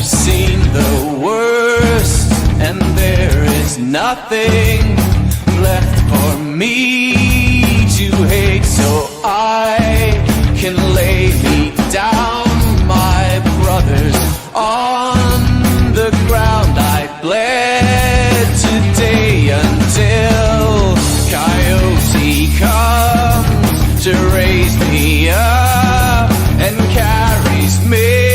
I've seen the worst, and there is nothing left for me to hate, so I can lay me down, my brothers, on the ground. I bled today until Coyote comes to raise me up and carries me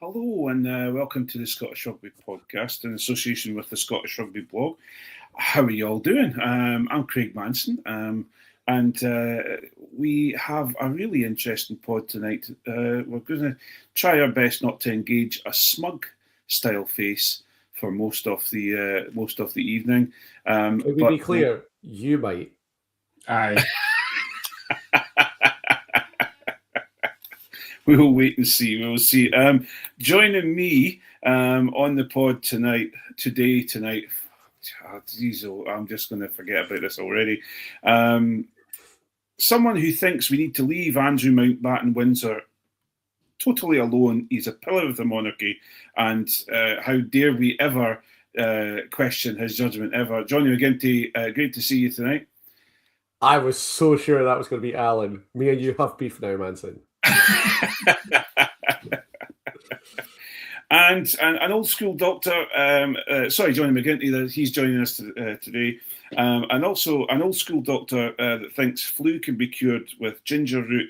Hello and welcome to the Scottish Rugby Podcast in association with the Scottish Rugby Blog. How are you all doing? I'm Craig Manson and we have a really interesting pod tonight. We're going to try our best not to engage a smug style face for most of the evening. It would be clear, you might. Aye. We will wait and see. We will see. Joining me on the pod tonight. Geez, I'm just going to forget about this already. Someone who thinks we need to leave Andrew Mountbatten Windsor totally alone. He's a pillar of the monarchy, and how dare we ever question his judgment ever. Jonny McGinty, great to see you tonight. I was so sure that was going to be Allan. Me and you have beef now, Manson. And an old school doctor, Jonny McGinty, he's joining us today, and also an old school doctor that thinks flu can be cured with ginger root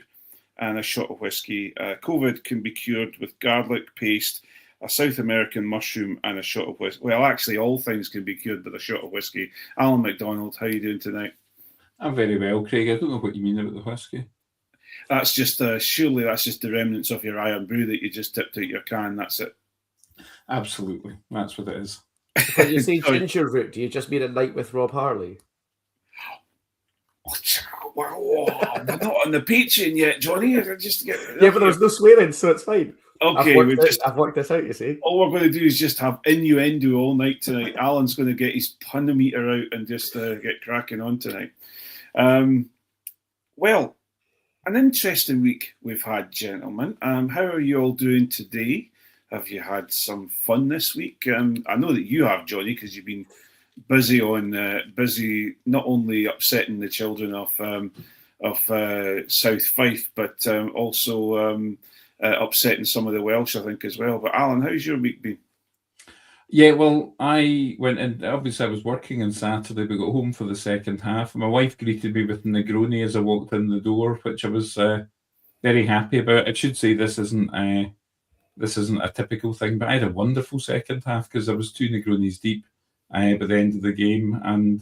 and a shot of whiskey. COVID can be cured with garlic paste, a South American mushroom, and a shot of whiskey. Well, actually, all things can be cured with a shot of whiskey. Alan McDonald, how are you doing tonight? I'm very well, Craig. I don't know what you mean about the whiskey. That's just surely that's just the remnants of your iron brew that you just tipped out your can. That's it. Absolutely, that's what it is. When you say ginger root, do you just mean a night with Rob Harley? Wow, we're not on the Patreon yet, Jonny. Just get but there's no swearing, so it's fine. Okay, I've worked this out. You see, all we're going to do is just have innuendo all night tonight. Alan's going to get his punnometer out and just get cracking on tonight. Well, an interesting week we've had, gentlemen. How are you all doing today? Have you had some fun this week? I know that you have, Jonny, because you've been busy not only upsetting the children of South Fife, but also upsetting some of the Welsh, I think, as well. But Alan, how's your week been? Yeah, well, I went in. Obviously, I was working on Saturday, but got home for the second half. My wife greeted me with a Negroni as I walked in the door, which I was very happy about. I should say this isn't a typical thing, but I had a wonderful second half because I was 2 Negronis deep by the end of the game and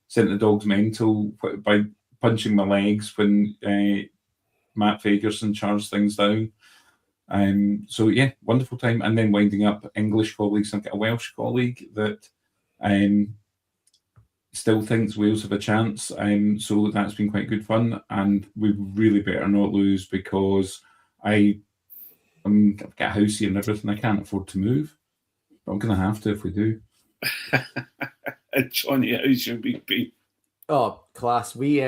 sent the dogs mental by punching my legs when Matt Fagerson charged things down. So yeah, wonderful time. And then winding up English colleagues. I've got a Welsh colleague that still thinks Wales have a chance. So that's been quite good fun. And we really better not lose because I've got a house here and everything. I can't afford to move. But I'm going to have to if we do. Jonny, how's your week been? Oh, class. We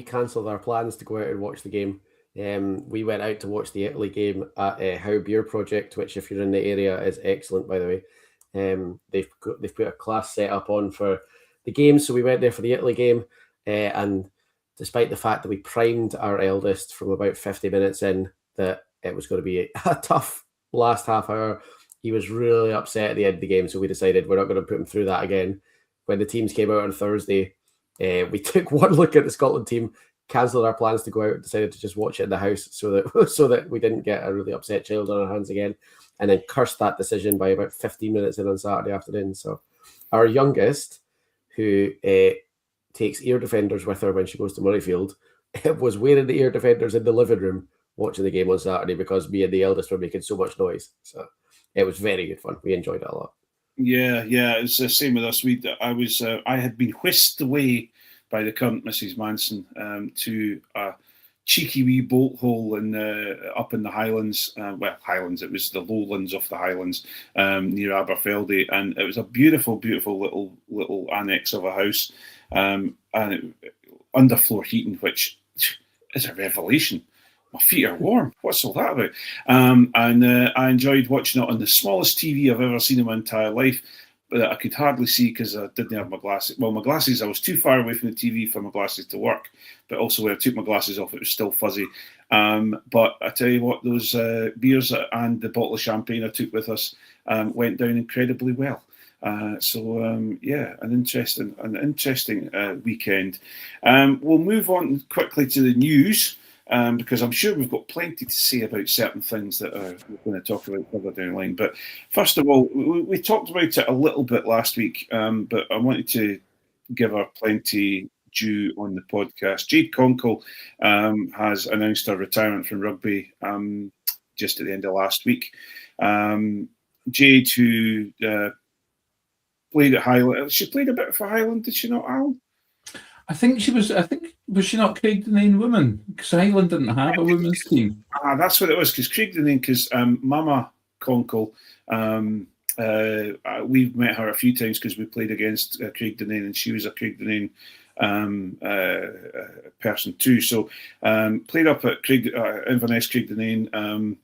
cancelled our plans to go out and watch the game. We went out to watch the Italy game at How Beer Project, which, if you're in the area, is excellent, by the way. They've put a class set up on for the game, so we went there for the Italy game, and despite the fact that we primed our eldest from about 50 minutes in that it was going to be a tough last half hour, he was really upset at the end of the game. So we decided we're not going to put him through that again. When the teams came out on Thursday, we took one look at the Scotland team, cancelled our plans to go out, and decided to just watch it in the house so that we didn't get a really upset child on our hands again, and then cursed that decision by about 15 minutes in on Saturday afternoon. So our youngest, who takes ear defenders with her when she goes to Murrayfield, was wearing the ear defenders in the living room watching the game on Saturday because me and the eldest were making so much noise. So it was very good fun. We enjoyed it a lot. Yeah, it's the same with us. I had been whisked away by the current Mrs. Manson to a cheeky wee boat hole up in the Highlands. Highlands, it was the lowlands of the Highlands near Aberfeldy, and it was a beautiful, beautiful little annex of a house, and underfloor heating, which is a revelation. My feet are warm. What's all that about? I enjoyed watching it on the smallest TV I've ever seen in my entire life. But I could hardly see because I didn't have my glasses. Well, my glasses, I was too far away from the TV for my glasses to work. But also when I took my glasses off, it was still fuzzy. But I tell you what, those beers and the bottle of champagne I took with us went down incredibly well. An interesting weekend. We'll move on quickly to the news. Because I'm sure we've got plenty to say about certain things that we're going to talk about further down the line. But first of all, we talked about it a little bit last week, but I wanted to give her plenty due on the podcast. Jade Conkle has announced her retirement from rugby just at the end of last week. Jade, who played at Highland, she played a bit for Highland, did she not, Alan? I think was she not Craig Denane woman? Because Highland didn't have a women's team. That's what it was. Because Craig Denane, because Mama Conkle, we've met her a few times because we played against Craig Denane, and she was a Craig Denane person too. So played up at Inverness Craig Denane,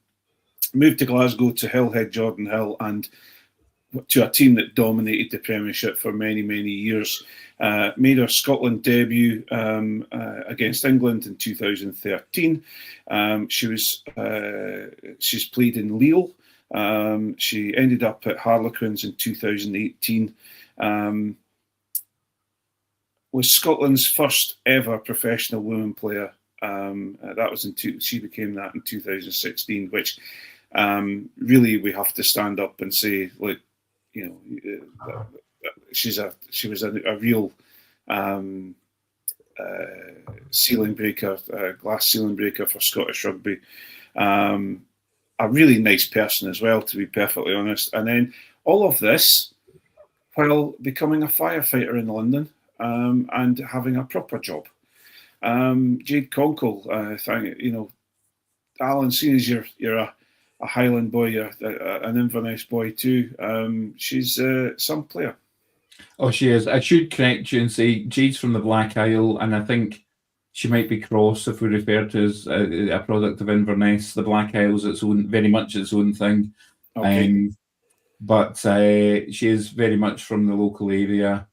moved to Glasgow to Hillhead Jordan Hill, and to a team that dominated the Premiership for many, many years. Made her Scotland debut against England in 2013. She's played in Lille. She ended up at Harlequins in 2018. Was Scotland's first ever professional women player. That was she became that in 2016, which really we have to stand up and say, like, she was a real ceiling breaker, glass ceiling breaker for Scottish rugby. A really nice person as well, to be perfectly honest. And then all of this while becoming a firefighter in London and having a proper job. Jade Conkle, Alan, seeing as you're a Highland boy, you're an Inverness boy too. She's some player. Oh, she is. I should correct you and say Jade's from the Black Isle, and I think she might be cross if we refer to as a product of Inverness. The Black Isle's very much its own thing. Okay. But she is very much from the local area.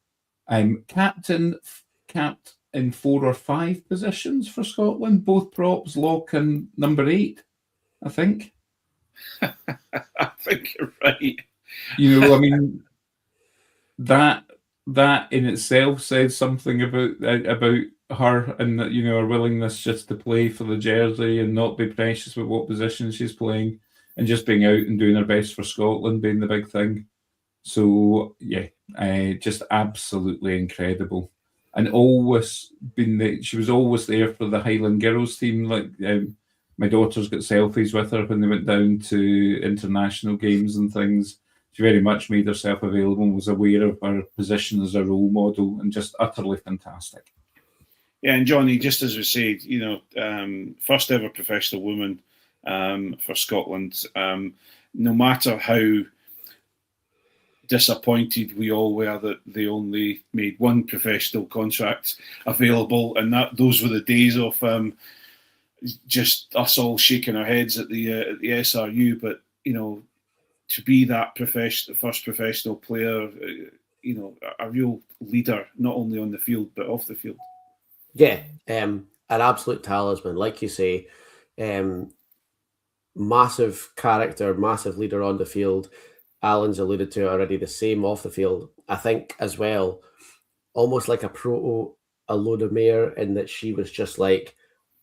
Capped in 4 or 5 positions for Scotland, both props, lock, and number 8, I think. I think you're right. I mean, that in itself says something about her, and that, her willingness just to play for the jersey and not be precious with what position she's playing, and just being out and doing her best for Scotland being the big thing. So yeah, just absolutely incredible, and she was always there for the Highland girls team. Like my daughter's got selfies with her when they went down to international games and things. She very much made herself available and was aware of her position as a role model, and just utterly fantastic. Yeah, and Jonny, just as we said, first ever professional woman for Scotland. No matter how disappointed we all were that they only made one professional contract available, and those were the days of just us all shaking our heads at the SRU. But to be that first professional player, a real leader, not only on the field but off the field. Yeah, an absolute talisman, like you say. Massive character, massive leader on the field. Alan's alluded to it already, the same off the field. I think as well, almost like a proto Alona Mayer, in that she was just like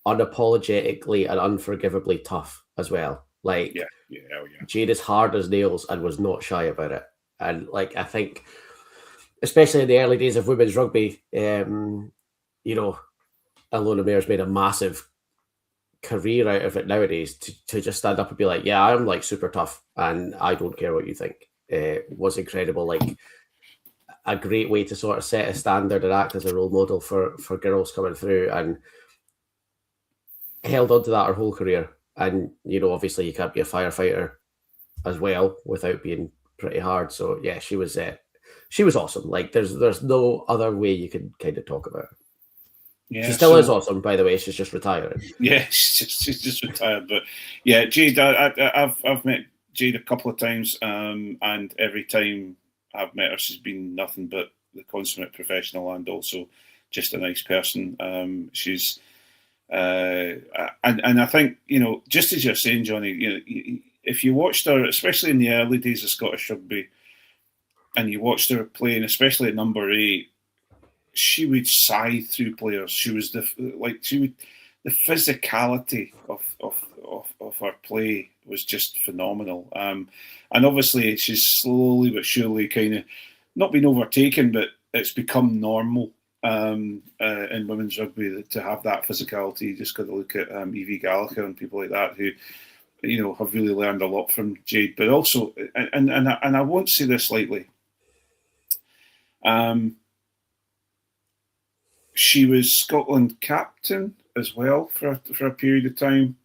unapologetically and unforgivably tough as well. Like, Oh yeah. Jade is hard as nails and was not shy about it. And like, I think, especially in the early days of women's rugby, you know, Alona Mayer's made a massive career out of it nowadays to just stand up and be like, yeah, I'm like super tough and I don't care what you think. Was incredible. Like, a great way to sort of set a standard and act as a role model for girls coming through, and held on to that her whole career. And, obviously you can't be a firefighter as well without being pretty hard. So yeah, she was awesome. Like, there's no other way you can kind of talk about her. Yeah, she still is awesome, by the way. She's just retiring. Yeah, she's just retired. But yeah, Jade, I've met Jade a couple of times, and every time I've met her, she's been nothing but the consummate professional and also just a nice person. She's and I think, just as you're saying, Jonny, if you watched her, especially in the early days of Scottish rugby, and you watched her playing, especially at number 8, she would scythe through players. She was the physicality of her play was just phenomenal. And obviously she's slowly but surely kind of not been overtaken, but it's become normal in women's rugby to have that physicality. You just got to look at Evie Gallagher and people like that who, have really learned a lot from Jade. But also, and I won't say this lightly. She was Scotland captain as well for a period of time.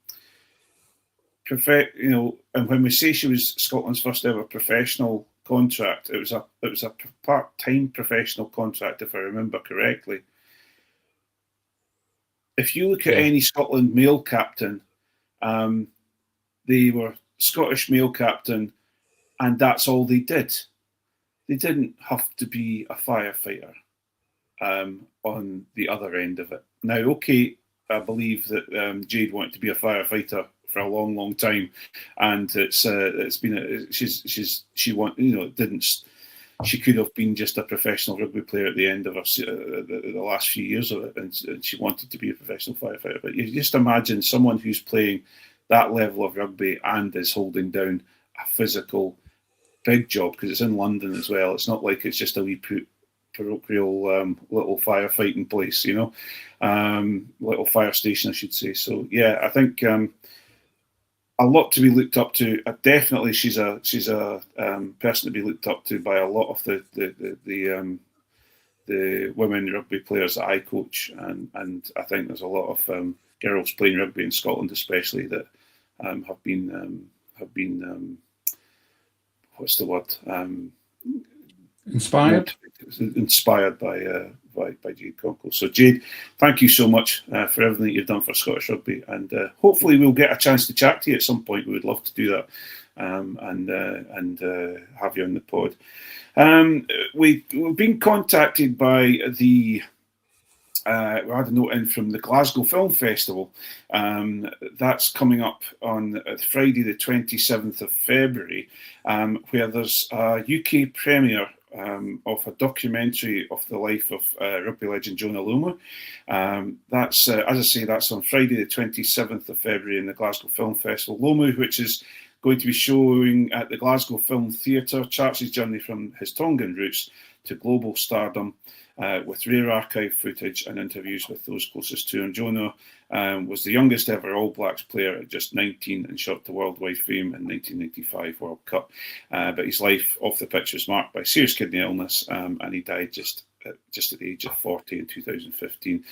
And when we say she was Scotland's first ever professional contract, it was a part-time professional contract, if I remember correctly. If you look at any Scotland male captain, they were Scottish male captain, and that's all they did. They didn't have to be a firefighter on the other end of it. Now, okay, I believe that Jade wanted to be a firefighter for a long, long time, and it's been she could have been just a professional rugby player at the end of the last few years of it, and she wanted to be a professional firefighter. But you just imagine someone who's playing that level of rugby and is holding down a physical big job, because it's in London as well. It's not like it's just a wee parochial little firefighting place, little fire station, I should say. So yeah, I think a lot to be looked up to. Definitely, she's a person to be looked up to by a lot of the women rugby players that I coach, and I think there's a lot of girls playing rugby in Scotland, especially, that have been what's the word? Inspired by Jade Conkle. So Jade, thank you so much for everything that you've done for Scottish Rugby, and hopefully we'll get a chance to chat to you at some point. We would love to do that, and have you on the pod. We've been contacted by the we had a note in from the Glasgow Film Festival. That's coming up on Friday the 27th of February, where there's a UK premiere of a documentary of the life of rugby legend Jonah Lomu. That's, as I say, that's on Friday the 27th of February in the Glasgow Film Festival. Lomu, which is going to be showing at the Glasgow Film Theatre, charts his journey from his Tongan roots to global stardom, with rare archive footage and interviews with those closest to him. Jonah was the youngest ever All Blacks player at just 19 and shot to worldwide fame in 1995 World Cup. But his life off the pitch was marked by serious kidney illness, and he died just at the age of 40 in 2015.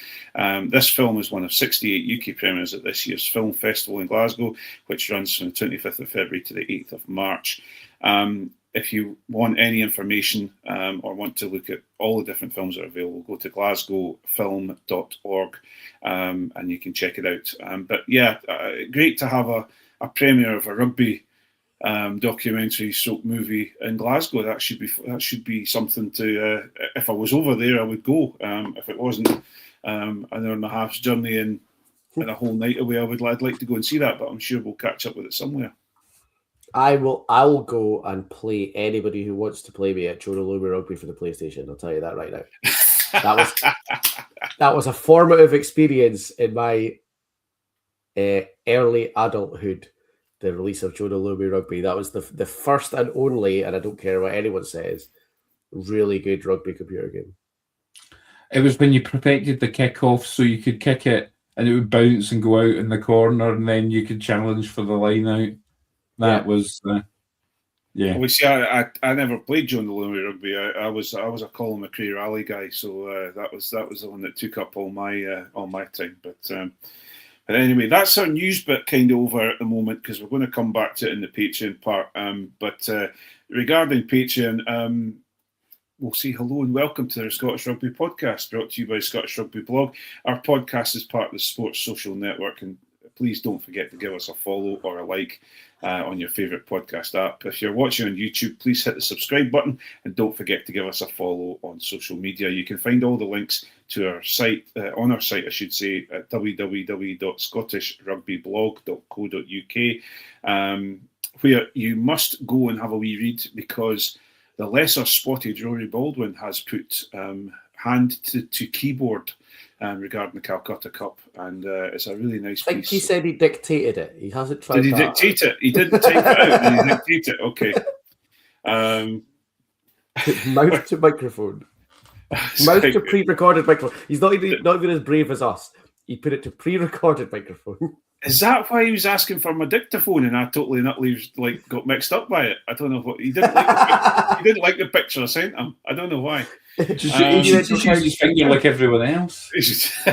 This film is one of 68 UK premieres at this year's film festival in Glasgow, which runs from the 25th of February to the 8th of March. If you want any information or want to look at all the different films that are available, go to glasgowfilm.org and you can check it out. But yeah, great to have a premiere of a rugby documentary stroke movie in Glasgow. That should be something to. If I was over there, I would go. If it wasn't an hour and a half's journey and a whole night away. I'd like to go and see that, but I'm sure we'll catch up with it somewhere. I will go and play anybody who wants to play me at Chorley Rugby for the PlayStation. I'll tell you that right now. That was a formative experience in my early adulthood. The release of Chorley Rugby. That was the first and only, and I don't care what anyone says, really good rugby computer game. It was when you perfected the kick-off, so you could kick it and it would bounce and go out in the corner, and then you could challenge for the line out. That was, yeah. Well, see, I never played John the Lumley Rugby. I was a Colin McRae rally guy, so that was the one that took up all my time. But anyway, that's our news bit kind of over at the moment, because we're going to come back to it in the Patreon part. But regarding Patreon, we'll say hello and welcome to the Scottish Rugby Podcast, brought to you by Scottish Rugby Blog. Our podcast is part of the Sports Social Network, and please don't forget to give us a follow or a like on your favourite podcast app. If you're watching on YouTube, please hit the subscribe button, and don't forget to give us a follow on social media. You can find all the links to our site, on our site, I should say, at www.scottishRugbyblog.co.uk, where you must go and have a wee read, because the lesser spotted Rory Baldwin has put hand to keyboard regarding the Calcutta Cup, and it's a really nice I think piece. he said he dictated it. He hasn't tried. Did he dictate it? He didn't type it out. Did he dictate it? Okay. Mouth to microphone. Mouth to pre-recorded microphone. He's not even as brave as us. He put it to pre-recorded microphone. Is that why he was asking for my dictaphone, and I totally not got mixed up by it? I don't know what he didn't like. He didn't like the picture I sent him. I don't know why. Just use his finger like everyone else. If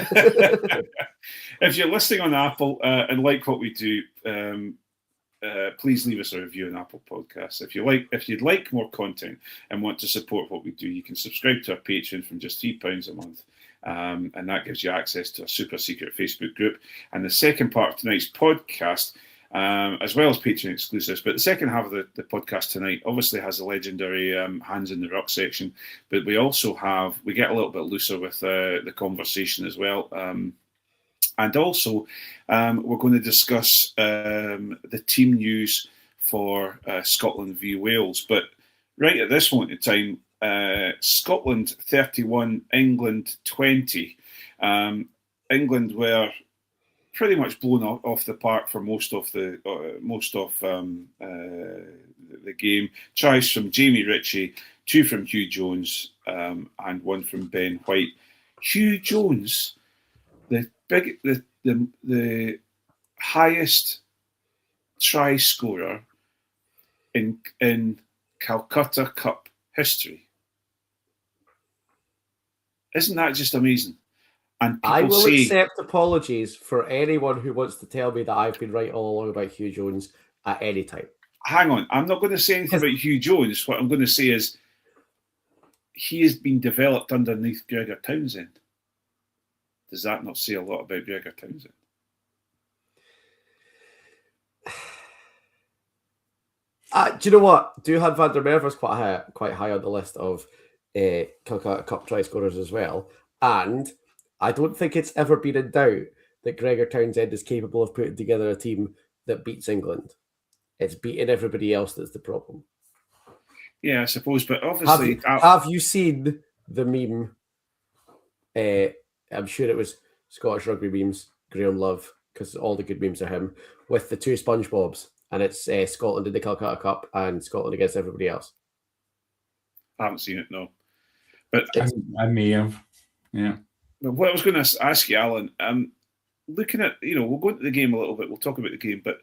you're listening on Apple and like what we do, please leave us a review on Apple Podcasts. If you'd like more content and want to support what we do, you can subscribe to our Patreon from just £3 a month. And that gives you access to a super secret Facebook group. And the second part of tonight's podcast, as well as Patreon exclusives, but the second half of the podcast tonight obviously has the legendary Hands in the Ruck section, but we get a little bit looser with the conversation as well. And also, we're going to discuss the team news for Scotland v Wales. But right at this moment in time, Scotland 31, England 20. England were pretty much blown off the park for most of the game. Tries from Jamie Ritchie, 2 from Hugh Jones, and 1 from Ben White. Hugh Jones, the highest try scorer in Calcutta Cup history. Isn't that just amazing? And I will accept apologies for anyone who wants to tell me that I've been right all along about Hugh Jones at any time. Hang on, I'm not going to say anything about Hugh Jones. What I'm going to say is he has been developed underneath Gregor Townsend. Does that not say a lot about Gregor Townsend? Do you know what? Duhan van der Merwe's quite high on the list of Calcutta Cup try scorers as well. And I don't think it's ever been in doubt that Gregor Townsend is capable of putting together a team that beats England. It's beating everybody else that's the problem. Yeah, I suppose, but obviously... Have you seen the meme? I'm sure it was Scottish Rugby memes, Graham Love, because all the good memes are him, with the 2 SpongeBobs, and it's Scotland in the Calcutta Cup and Scotland against everybody else. I haven't seen it, no. But I may have, yeah. But what I was going to ask you, Alan, looking at, we'll go into the game a little bit, we'll talk about the game, but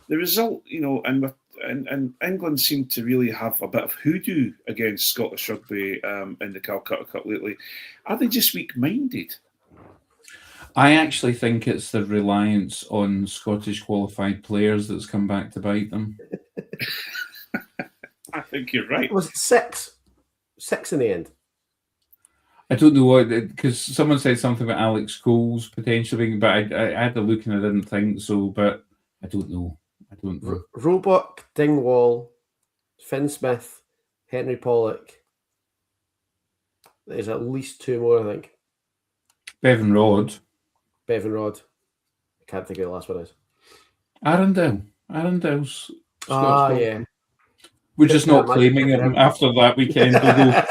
the result, and England seem to really have a bit of hoodoo against Scottish Rugby in the Calcutta Cup lately. Are they just weak-minded? I actually think it's the reliance on Scottish qualified players that's come back to bite them. I think you're right. Was it 6? 6 in the end. I don't know what, because someone said something about Alex Coles potentially, but I had a look and I didn't think so, but I don't know. Roebuck, Dingwall, Finn Smith, Henry Pollock. There's at least 2 more, I think. Bevan Rod. Bevan Rod. I can't think of the last one is. Arundel. Arundel's Yeah. We're just not Might claiming be him after that weekend, although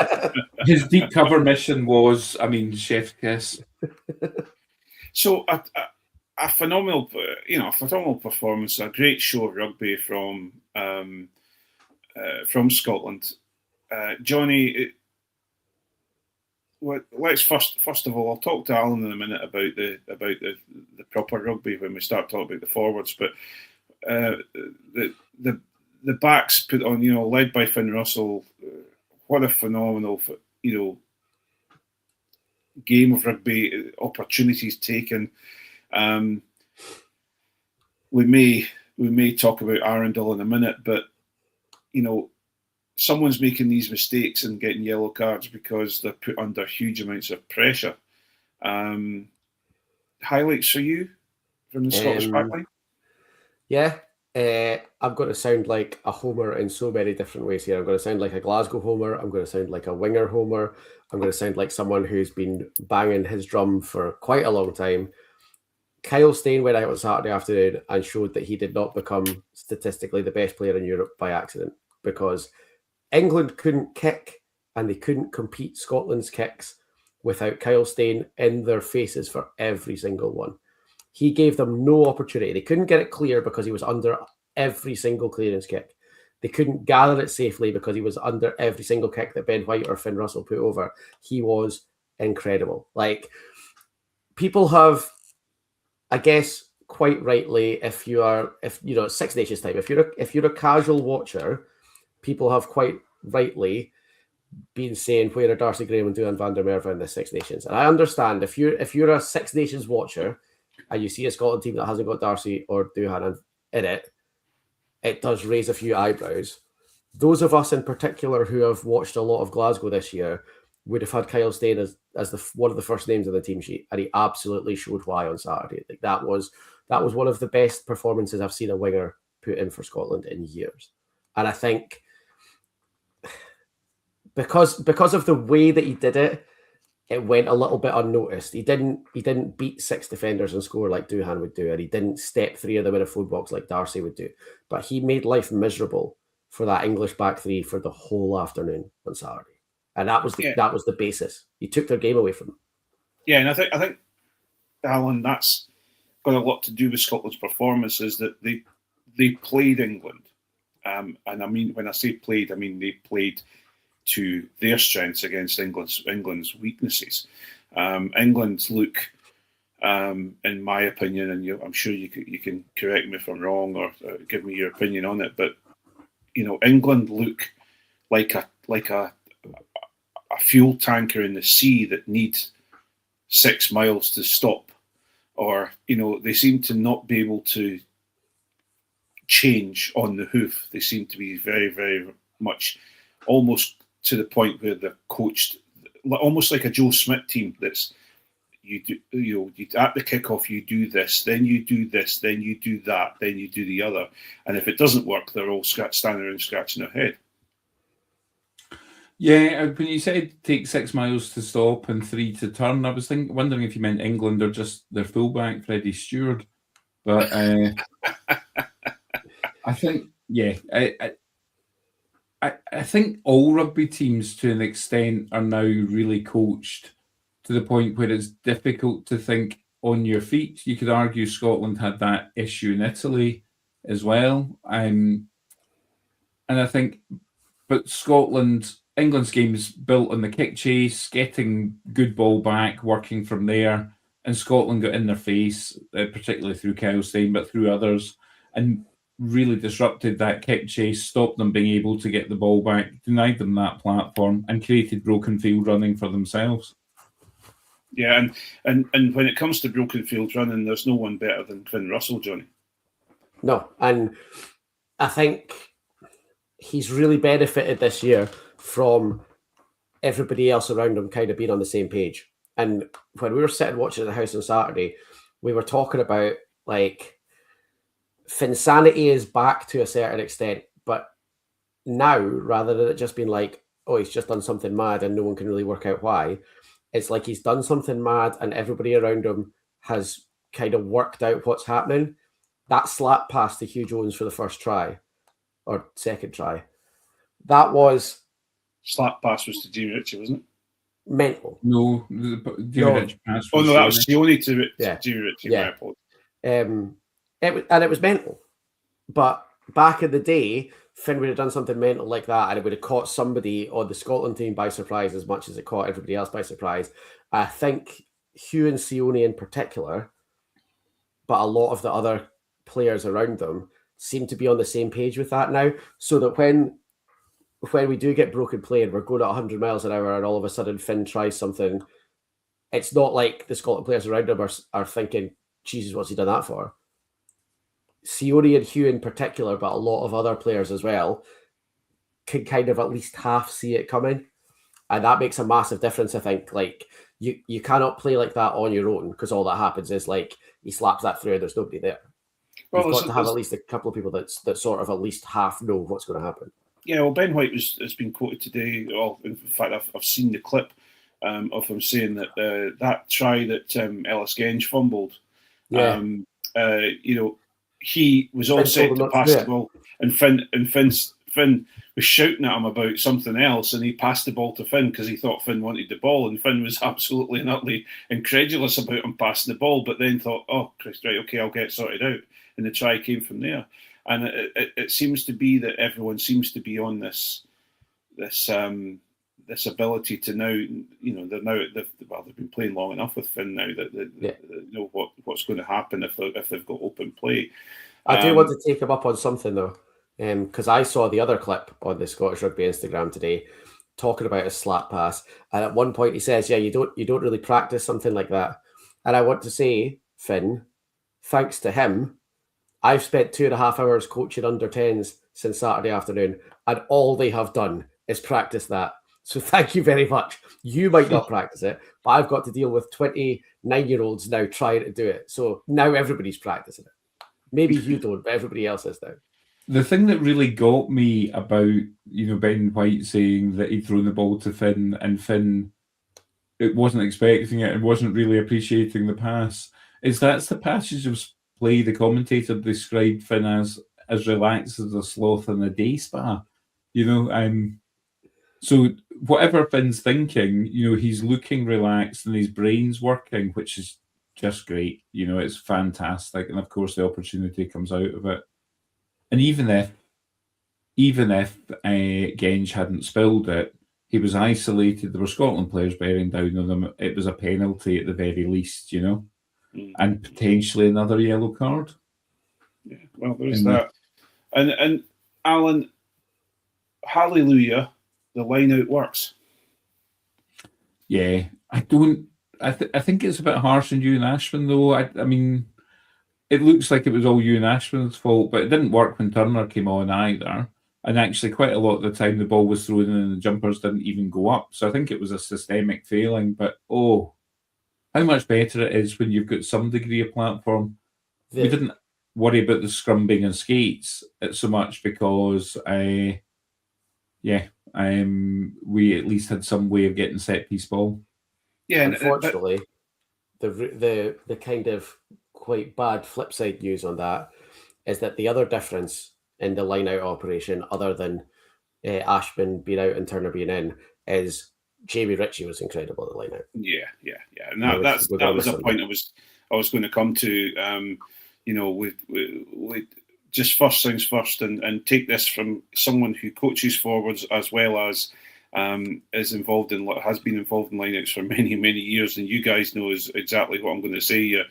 his deep cover mission was, chef kiss. So a phenomenal, phenomenal performance, a great show of rugby from Scotland. Jonny, let's first of all, I'll talk to Alan in a minute about the proper rugby when we start talking about the forwards, but the backs put on, led by Finn Russell, what a phenomenal, game of rugby, opportunities taken. We may talk about Arundel in a minute, but someone's making these mistakes and getting yellow cards because they're put under huge amounts of pressure. Highlights for you from the Scottish backline? Yeah. I'm going to sound like a homer in so many different ways here. I'm going to sound like a Glasgow homer. I'm going to sound like a winger homer. I'm going to sound like someone who's been banging his drum for quite a long time. Kyle Steyn went out on Saturday afternoon and showed that he did not become statistically the best player in Europe by accident, because England couldn't kick and they couldn't compete Scotland's kicks without Kyle Steyn in their faces for every single one. He gave them no opportunity. They couldn't get it clear because he was under every single clearance kick. They couldn't gather it safely because he was under every single kick that Ben White or Finn Russell put over. He was incredible. Like, people have, I guess, quite rightly, if Six Nations time, if you're a casual watcher, people have quite rightly been saying, where are Darcy Graham and Duhan van der Merwe in the Six Nations? And I understand if you're a Six Nations watcher and you see a Scotland team that hasn't got Darcy or Duhan in it, it does raise a few eyebrows. Those of us in particular who have watched a lot of Glasgow this year would have had Kyle Steyn as one of the first names on the team sheet, and he absolutely showed why on Saturday. Like, that was one of the best performances I've seen a winger put in for Scotland in years. And I think because of the way that he did it, it went a little bit unnoticed. He didn't beat six defenders and score like Duhan would do, and he didn't step three of them in a food box like Darcy would do. But he made life miserable for that English back three for the whole afternoon on Saturday, and that was the basis. He took their game away from them. Yeah, and I think Alan, that's got a lot to do with Scotland's performance. Is that they played England, and I mean, when I say played, I mean they played to their strengths against England's weaknesses. England look, in my opinion, and I'm sure you can correct me if I'm wrong or give me your opinion on it, but England look like a fuel tanker in the sea that needs 6 miles to stop, or they seem to not be able to change on the hoof. They seem to be very, very much almost to the point where they're coached almost like a Joe Smith team. That's you at the kickoff you do this, then you do this, then you do that, then you do the other, and if it doesn't work, they're all standing around scratching their head. Yeah, when you said take 6 miles to stop and 3 to turn, I was wondering if you meant England or just their fullback Freddie Stewart. But I think, yeah, I think all rugby teams to an extent are now really coached to the point where it's difficult to think on your feet. You could argue Scotland had that issue in Italy as well. And I think, but England's game's built on the kick chase, getting good ball back, working from there. And Scotland got in their face, particularly through Kyle Steyn, but through others, and really disrupted that kick chase, stopped them being able to get the ball back, denied them that platform, and created broken field running for themselves. Yeah, and when it comes to broken field running, there's no one better than Finn Russell, Jonny. No, and I think he's really benefited this year from everybody else around him kind of being on the same page. And when we were sitting watching at the house on Saturday, we were talking about, like, Finsanity is back to a certain extent, but now, rather than it just being like, oh, he's just done something mad and no one can really work out why, it's like he's done something mad and everybody around him has kind of worked out what's happening. That slap pass to Hugh Jones for the first try or second try, that was Slap pass was to Jamie Ritchie, wasn't it? mental. No, Jamie Ritchie pass. Oh no, that was Sione to Yeah. Jamie Ritchie. Yeah. My It was mental. But back in the day, Finn would have done something mental like that, and it would have caught somebody on the Scotland team by surprise as much as it caught everybody else by surprise. I think Hugh and Sione in particular, but a lot of the other players around them seem to be on the same page with that now, so that when we do get broken play and we're going at 100 miles an hour and all of a sudden Finn tries something, it's not like the Scotland players around him are thinking, Jesus, what's he done that for? Sione and Hugh in particular, but a lot of other players as well, can kind of at least half see it coming. And that makes a massive difference, I think. Like, you cannot play like that on your own, because all that happens is, like, he slaps that through and there's nobody there. You've got to have at least a couple of people that sort of at least half know what's going to happen. Yeah, well, Ben White has been quoted today. Well, in fact, I've seen the clip of him saying that that try that Ellis Genge fumbled, he was all set to pass the ball, and Finn was shouting at him about something else, and he passed the ball to Finn because he thought Finn wanted the ball, and Finn was absolutely and utterly incredulous about him passing the ball, but then thought, oh, Chris, right, okay, I'll get it sorted out, and the try came from there. And it seems to be that everyone seems to be on this ability to now, they've been playing long enough with Finn now that they know what's going to happen if they've got open play. I do want to take him up on something though, because I saw the other clip on the Scottish Rugby Instagram today talking about a slap pass, and at one point he says, "Yeah, you don't really practice something like that." And I want to say, Finn, thanks to him, I've spent 2.5 hours coaching under 10s since Saturday afternoon, and all they have done is practice that. So thank you very much. You might not practice it, but I've got to deal with 29-year-olds now trying to do it. So now everybody's practicing it. Maybe you don't, but everybody else is now. The thing that really got me about, Ben White saying that he'd thrown the ball to Finn, and Finn it wasn't expecting it and wasn't really appreciating the pass, is that's the passage of play the commentator described Finn as relaxed as a sloth in a day spa. So whatever Finn's thinking, he's looking relaxed and his brain's working, which is just great. It's fantastic. And of course the opportunity comes out of it. And even if Genge hadn't spilled it, he was isolated. There were Scotland players bearing down on him. It was a penalty at the very least, and potentially another yellow card. Yeah, well, there's that. And Alan, hallelujah, the line out works. Yeah, I think it's a bit harsh on Ewan Ashman, though. I mean, it looks like it was all Ewan Ashman's fault, but it didn't work when Turner came on either. And actually, quite a lot of the time, the ball was thrown in and the jumpers didn't even go up. So I think it was a systemic failing. But, how much better it is when you've got some degree of platform. We didn't worry about the scrumbing and skates so much because, we at least had some way of getting set piece ball. Yeah, unfortunately, the kind of quite bad flip side news on that is that the other difference in the line out operation, other than Ashman being out and Turner being in, is Jamie Ritchie was incredible at the line out. Yeah. And that was a point I was going to come to. With just first things first, and take this from someone who coaches forwards as well as has been involved in lineouts for many, many years, and you guys know exactly what I'm going to say.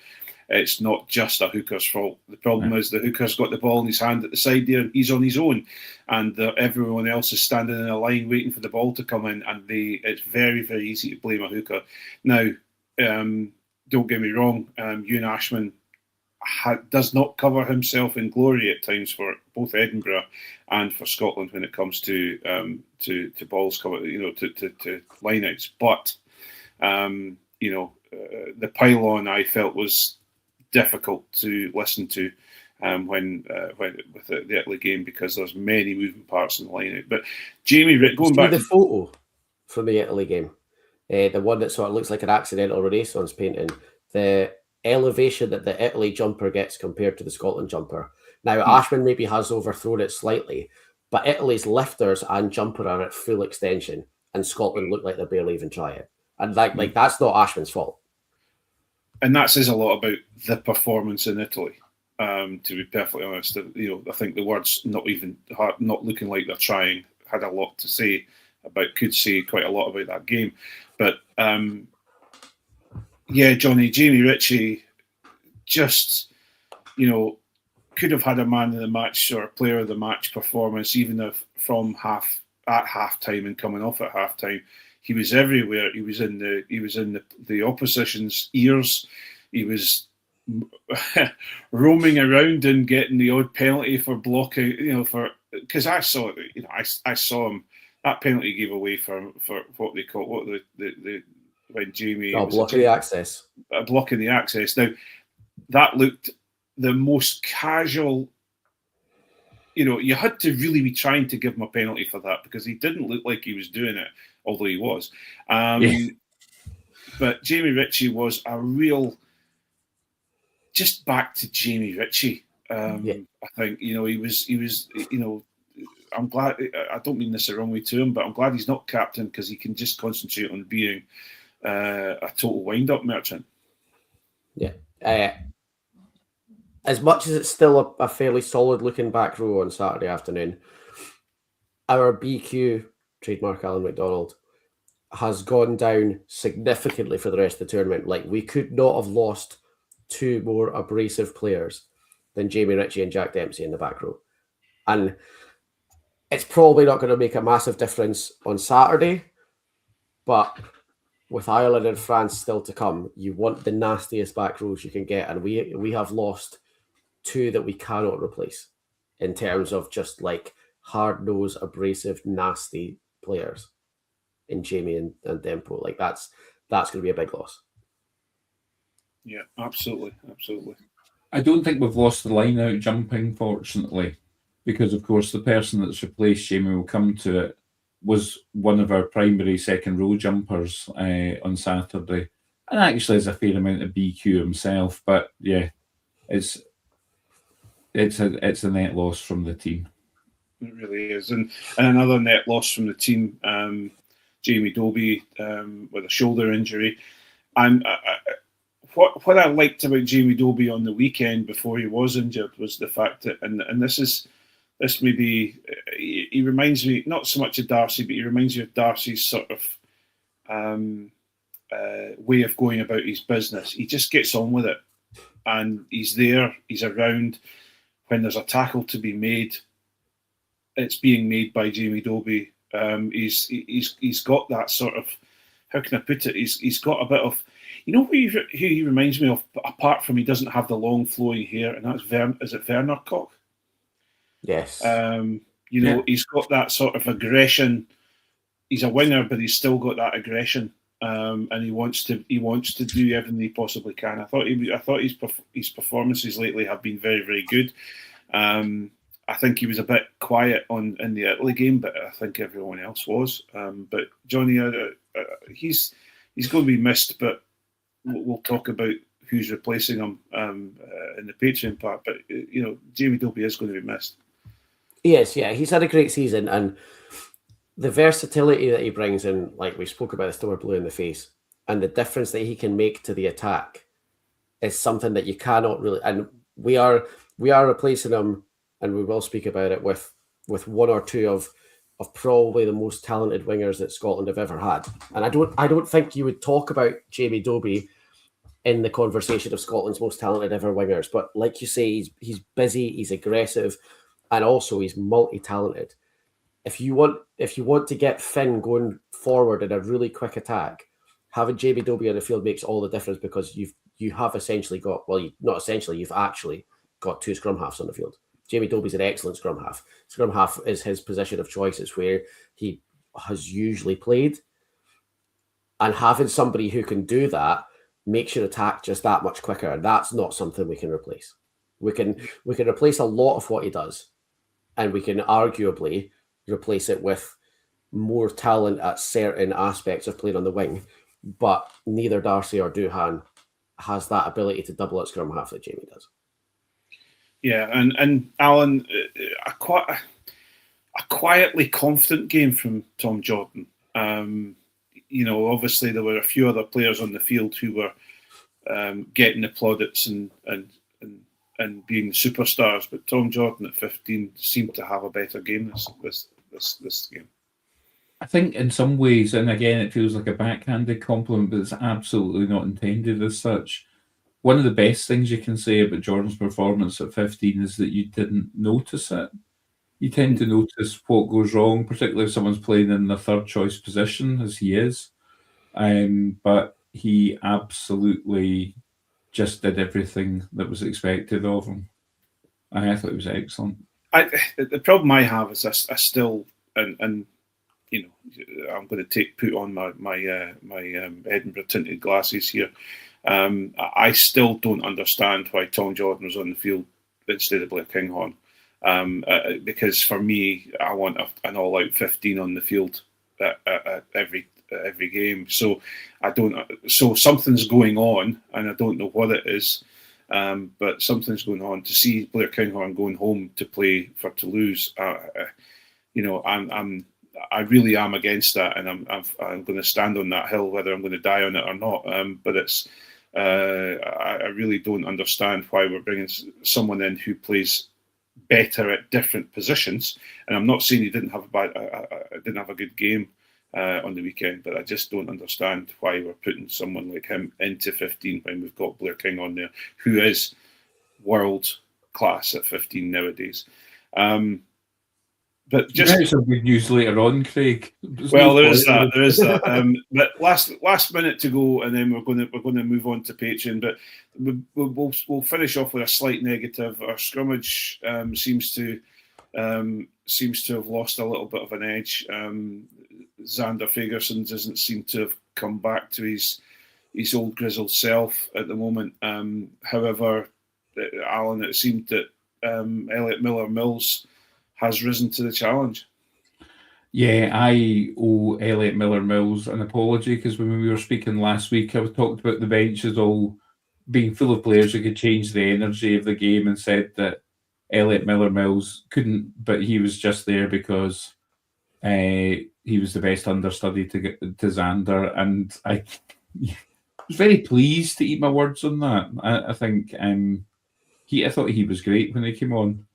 It's not just a hooker's fault. The problem is the hooker's got the ball in his hand at the side there, and he's on his own, and everyone else is standing in a line waiting for the ball to come in, and it's very, very easy to blame a hooker. Now, don't get me wrong, Ewan Ashman does not cover himself in glory at times for both Edinburgh and for Scotland when it comes to balls coming, to lineouts. But the pylon I felt was difficult to listen to when with the Italy game, because there's many moving parts in the lineout. But Jamie, going back to the photo from the Italy game, the one that sort of looks like an accidental Renaissance painting, the elevation that the Italy jumper gets compared to the Scotland jumper. Now, Ashman maybe has overthrown it slightly, but Italy's lifters and jumper are at full extension, and Scotland look like they're barely even trying. And like that's not Ashman's fault. And that says a lot about the performance in Italy. To be perfectly honest, I think the words not looking like they're trying had a lot to say could say quite a lot about that game. But Johnny, Jamie Ritchie just, could have had a man of the match or a player of the match performance, even if from half time and coming off at half time. He was everywhere. He was in the opposition's ears. He was roaming around and getting the odd penalty for blocking. Because I saw it. I saw him. That penalty gave away for what they call when Jamie blocking the access. Blocking the access. Now that looked the most casual. You had to really be trying to give him a penalty for that because he didn't look like he was doing it, although he was. But Jamie Ritchie was a real, just back to Jamie Ritchie. I think he was. I'm glad. I don't mean this the wrong way to him, but I'm glad he's not captain because he can just concentrate on being a total wind-up merchant. Yeah. As much as it's still a fairly solid-looking back row on Saturday afternoon, our BQ, trademark Alan McDonald, has gone down significantly for the rest of the tournament. Like, we could not have lost two more abrasive players than Jamie Ritchie and Jack Dempsey in the back row. And it's probably not going to make a massive difference on Saturday, but with Ireland and France still to come, you want the nastiest back rows you can get. And we have lost two that we cannot replace in terms of just like hard-nosed, abrasive, nasty players in Jamie and Dempo. Like that's going to be a big loss. Yeah, absolutely. I don't think we've lost the line out jumping, fortunately, because of course the person that's replaced Jamie, will come to it, was one of our primary second row jumpers on Saturday, and actually has a fair amount of BQ himself. But yeah, it's a net loss from the team. It really is, and another net loss from the team. Jamie Dobie with a shoulder injury, and what I liked about Jamie Dobie on the weekend before he was injured was the fact that, and this maybe he reminds me not so much of Darcy, but he reminds me of Darcy's sort of way of going about his business. He just gets on with it, and he's there. He's around when there's a tackle to be made. It's being made by Jamie Dobie. He's got that sort of, how can I put it? He's got a bit of, who he reminds me of, apart from he doesn't have the long flowing hair, and that's is it Werner Koch? Yes. He's got that sort of aggression. He's a winger, but he's still got that aggression, and he wants to do everything he possibly can. I thought his performances lately have been very, very good. I think he was a bit quiet in the Italy game, but I think everyone else was. But Johnny, he's going to be missed, but we'll talk about who's replacing him in the Patreon part. But Jamie Dobie is going to be missed. Yes, yeah, he's had a great season, and the versatility that he brings in, like we spoke about, the Storm Blue in the face, and the difference that he can make to the attack is something that you cannot really. And we are replacing him, and we will speak about it with one or two of probably the most talented wingers that Scotland have ever had. And I don't think you would talk about Jamie Dobie in the conversation of Scotland's most talented ever wingers. But like you say, he's busy, he's aggressive, and also he's multi-talented. If you want to get Finn going forward in a really quick attack, having Jamie Dobie on the field makes all the difference, because you have essentially got, not essentially, you've actually got two scrum halves on the field. Jamie Dobie's an excellent scrum half. Scrum half is his position of choice. It's where he has usually played. And having somebody who can do that makes your attack just that much quicker. And that's not something we can replace. We can replace a lot of what he does. And we can arguably replace it with more talent at certain aspects of playing on the wing. but neither Darcy or Doohan has that ability to double at scrum half that Jamie does. Yeah, and Alan, a quietly confident game from Tom Jordan. Obviously there were a few other players on the field who were getting the plaudits and being superstars, but Tom Jordan at 15 seemed to have a better game this game. I think in some ways, and again, it feels like a backhanded compliment, but it's absolutely not intended as such. One of the best things you can say about Jordan's performance at 15 is that you didn't notice it. You tend to notice what goes wrong, particularly if someone's playing in the third choice position, as he is. But he absolutely just did everything that was expected of him. I thought it was excellent. The problem I have is I still, and I'm going to put on my Edinburgh tinted glasses here. I still don't understand why Tom Jordan was on the field instead of Blair Kinghorn. Because for me, I want an all-out 15 on the field at every game. So So something's going on, and I don't know what it is. But something's going on. To see Blair Kinghorn going home to play for Toulouse, I really am against that, and I'm going to stand on that hill, whether I'm going to die on it or not. But it's I really don't understand why we're bringing someone in who plays better at different positions. And I'm not saying he didn't have a good game on the weekend, but I just don't understand why we're putting someone like him into 15 when we've got Blair King on there, who is world class at 15 nowadays. But just some good news later on, Craig. There is that. But last minute to go, and then we're going to move on to Patreon. But we'll finish off with a slight negative. Our scrummage seems to have lost a little bit of an edge. Xander Fagerson doesn't seem to have come back to his old grizzled self at the moment. However, Alan, it seemed that Elliot Miller-Mills has risen to the challenge. Yeah, I owe Elliot Miller-Mills an apology, because when we were speaking last week, I talked about the benches all being full of players who could change the energy of the game, and said that Elliot Miller-Mills couldn't, but he was just there because he was the best understudy to Xander, and I was very pleased to eat my words on that. I think I thought he was great when he came on.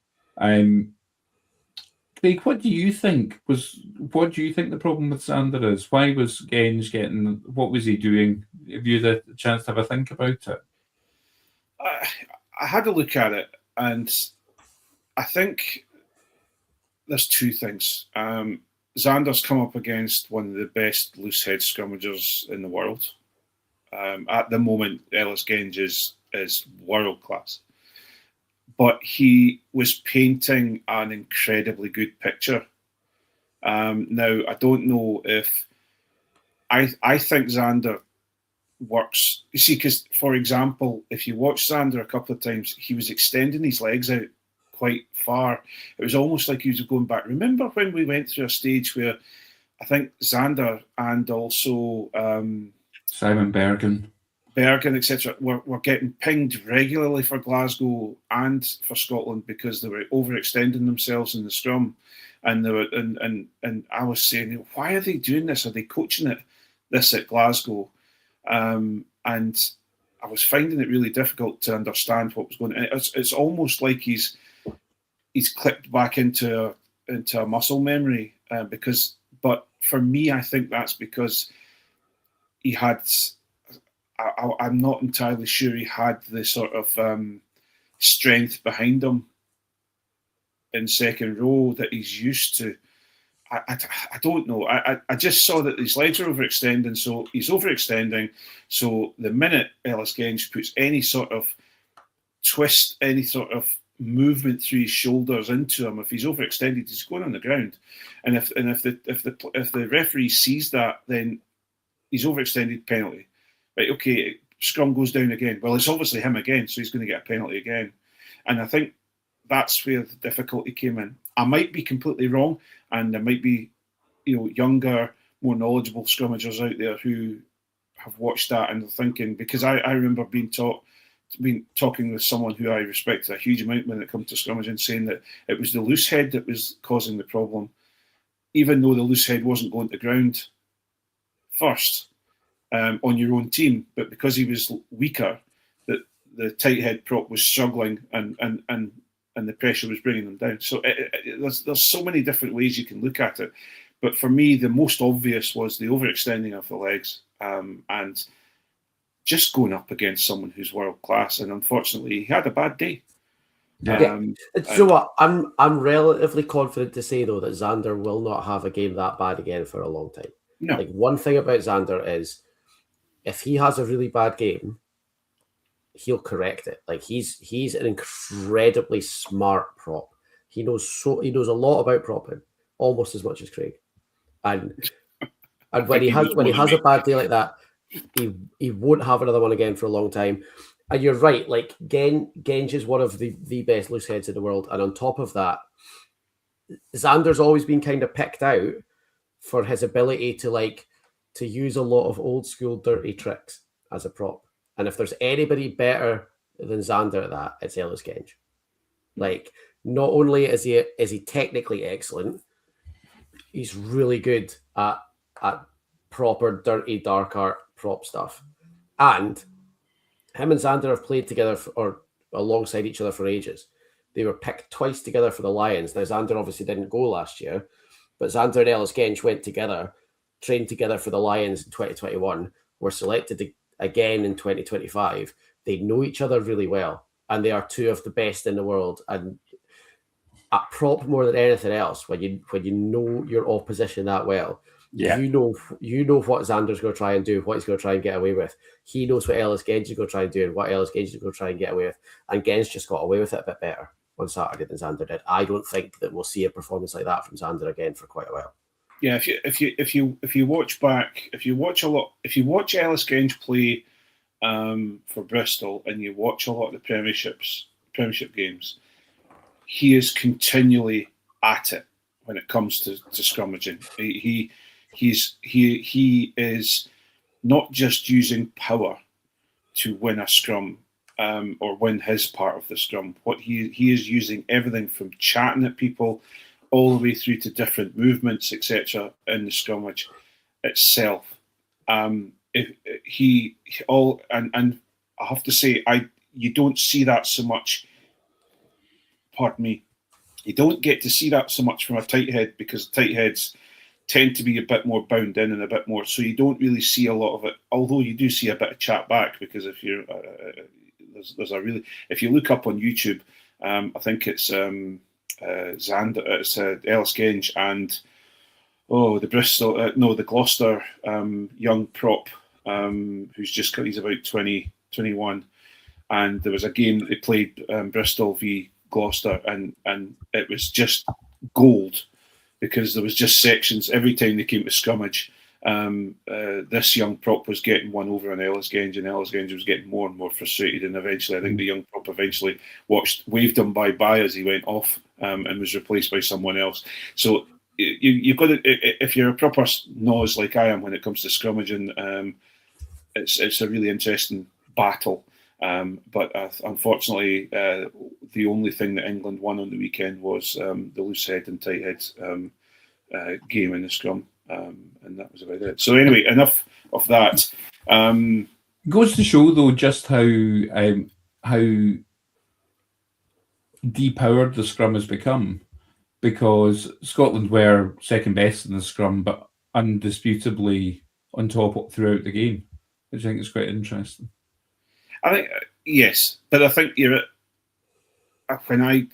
Craig, what do you think the problem with Xander is? Why was Genge getting? What was he doing? Have you had a chance to have a think about it? I had a look at it, and I think there's two things. Xander's come up against one of the best loose head scrummagers in the world. At the moment, Ellis Genge is world class. But he was painting an incredibly good picture. Now, I don't know if... I think Xander works... You see, because, for example, if you watch Xander a couple of times, he was extending his legs out quite far. It was almost like he was going back. Remember when we went through a stage where I think Xander and also... Simon Bergen, etc., were getting pinged regularly for Glasgow and for Scotland because they were overextending themselves in the scrum, and they were and I was saying, why are they doing this? Are they coaching this at Glasgow? And I was finding it really difficult to understand what was going on. It's almost like he's clicked back into a muscle memory but for me, I think that's because he had. I'm not entirely sure he had the sort of strength behind him in second row that he's used to. I don't know. I just saw that his legs are overextending, so he's overextending. So the minute Ellis Genge puts any sort of twist, any sort of movement through his shoulders into him, if he's overextended, he's going on the ground. And if the referee sees that, then he's overextended, penalty. Right, okay, scrum goes down again. Well, it's obviously him again, so he's going to get a penalty again. And I think that's where the difficulty came in. I might be completely wrong, and there might be, younger, more knowledgeable scrummagers out there who have watched that and thinking, because I remember being talking with someone who I respected a huge amount when it comes to scrummaging, saying that it was the loose head that was causing the problem, even though the loose head wasn't going to ground first on your own team, but because he was weaker, that the tight head prop was struggling and the pressure was bringing them down. So there's so many different ways you can look at it. But for me, the most obvious was the overextending of the legs and just going up against someone who's world class. And unfortunately, he had a bad day. So what? I'm relatively confident to say though that Xander will not have a game that bad again for a long time. No. Like, one thing about Xander is, if he has a really bad game, he'll correct it. Like, he's an incredibly smart prop. He knows a lot about propping, almost as much as Craig. And when he has a bad day like that, he won't have another one again for a long time. And you're right, like, Genge is one of the best loose heads in the world. And on top of that, Xander's always been kind of picked out for his ability to use a lot of old school dirty tricks as a prop. And if there's anybody better than Xander at that, it's Ellis Genge. Like, not only is he technically excellent, he's really good at proper dirty dark art prop stuff. And him and Xander have played together or alongside each other for ages. They were picked twice together for the Lions. Now, Xander obviously didn't go last year, but Xander and Ellis Genge went together, trained together for the Lions in 2021, were selected again in 2025. They know each other really well, and they are two of the best in the world. And at prop more than anything else, when you know your opposition that well, you know what Xander's going to try and do, what he's going to try and get away with. He knows what Ellis Genge is going to try and do and what Ellis Genge is going to try and get away with. And Genge just got away with it a bit better on Saturday than Xander did. I don't think that we'll see a performance like that from Xander again for quite a while. Yeah, if you watch Ellis Genge play for Bristol and you watch a lot of the Premiership games, he is continually at it when it comes to scrummaging. He is not just using power to win a scrum or win his part of the scrum. What he is using everything from chatting at people all the way through to different movements, etc. in the scrummage itself. And I have to say, you don't see that so much. Pardon me. You don't get to see that so much from a tight head because tight heads tend to be a bit more bound in and a bit more. So you don't really see a lot of it. Although you do see a bit of chat back because if you're if you look up on YouTube, I think it's Xander, it's Ellis Genge and the Gloucester young prop he's about 20, 21, and there was a game that they played Bristol v Gloucester and it was just gold because there was just sections every time they came to scrummage. This young prop was getting one over on Ellis Genge, and Ellis Genge was getting more and more frustrated. And eventually, I think the young prop waved him bye-bye as he went off and was replaced by someone else. So you've got to, if you're a proper nose like I am when it comes to scrummaging, it's a really interesting battle. But unfortunately, the only thing that England won on the weekend was the loose head and tight head game in the scrum. And that was about it. So anyway, enough of that. Goes to show though just how depowered the scrum has become, because Scotland were second best in the scrum, but undisputably on top throughout the game, which I think is quite interesting. I think yes, but I think when I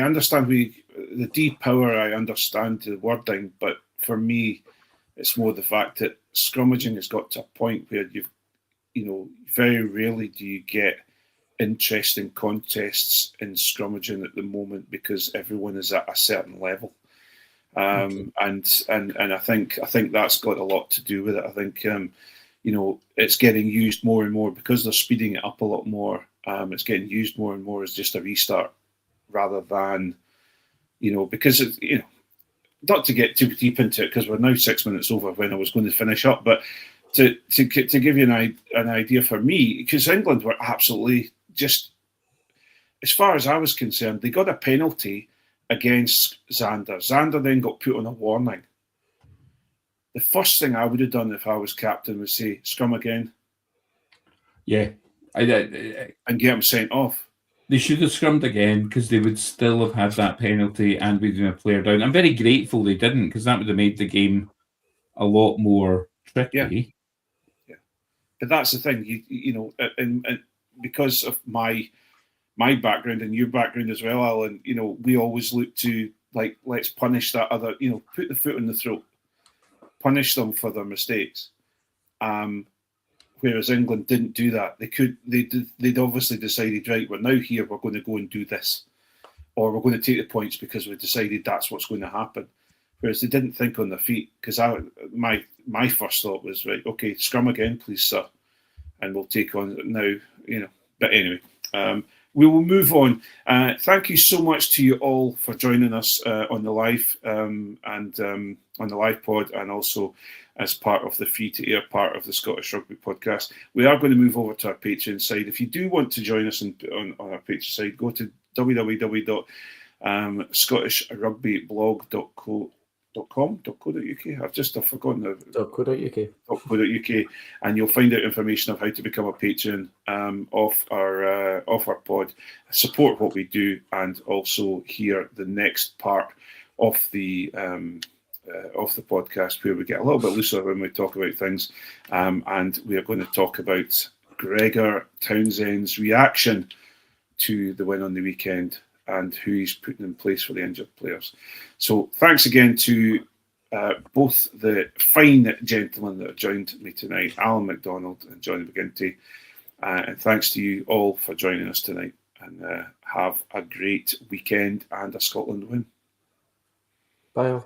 understand the depower, I understand the wording, but for me, it's more the fact that scrummaging has got to a point where very rarely do you get interesting contests in scrummaging at the moment because everyone is at a certain level, and I think that's got a lot to do with it. I think it's getting used more and more because they're speeding it up a lot more. It's getting used more and more as just a restart rather than because not to get too deep into it because we're now 6 minutes over when I was going to finish up, but to give you an idea for me, because England were absolutely just, as far as I was concerned, they got a penalty against Xander. Xander then got put on a warning. The first thing I would have done if I was captain was say, scrum again. Yeah. And get him sent off. They should have scrummed again because they would still have had that penalty and we'd been a player down. I'm very grateful they didn't, because that would have made the game a lot more tricky. Yeah. But that's the thing, you know, and because of my background and your background as well, Alan, you know, we always look to, like, let's punish that other, you know, put the foot in the throat, punish them for their mistakes. Whereas England didn't do that. They'd obviously decided, right, we're now here, we're going to go and do this, or we're going to take the points because we've decided that's what's going to happen. Whereas they didn't think on their feet, because my first thought was, right, okay, scrum again, please, sir, and we'll take on now, you know. But anyway, we will move on. Thank you so much to you all for joining us on the live and on the live pod, and also as part of the free-to-air part of the Scottish Rugby podcast. We are going to move over to our Patreon side. If you do want to join us on our Patreon side, go to www.scottishrugbybblog.co.uk. I've forgotten the .co.uk, and you'll find out information of how to become a patron of our pod, support what we do, and also hear the next part of the podcast, where we get a little bit looser when we talk about things, and we are going to talk about Gregor Townsend's reaction to the win on the weekend and who he's putting in place for the injured players. So thanks again to both the fine gentlemen that have joined me tonight, Alan McDonald and Jonny McGinty, and thanks to you all for joining us tonight, and have a great weekend and a Scotland win. Bye all.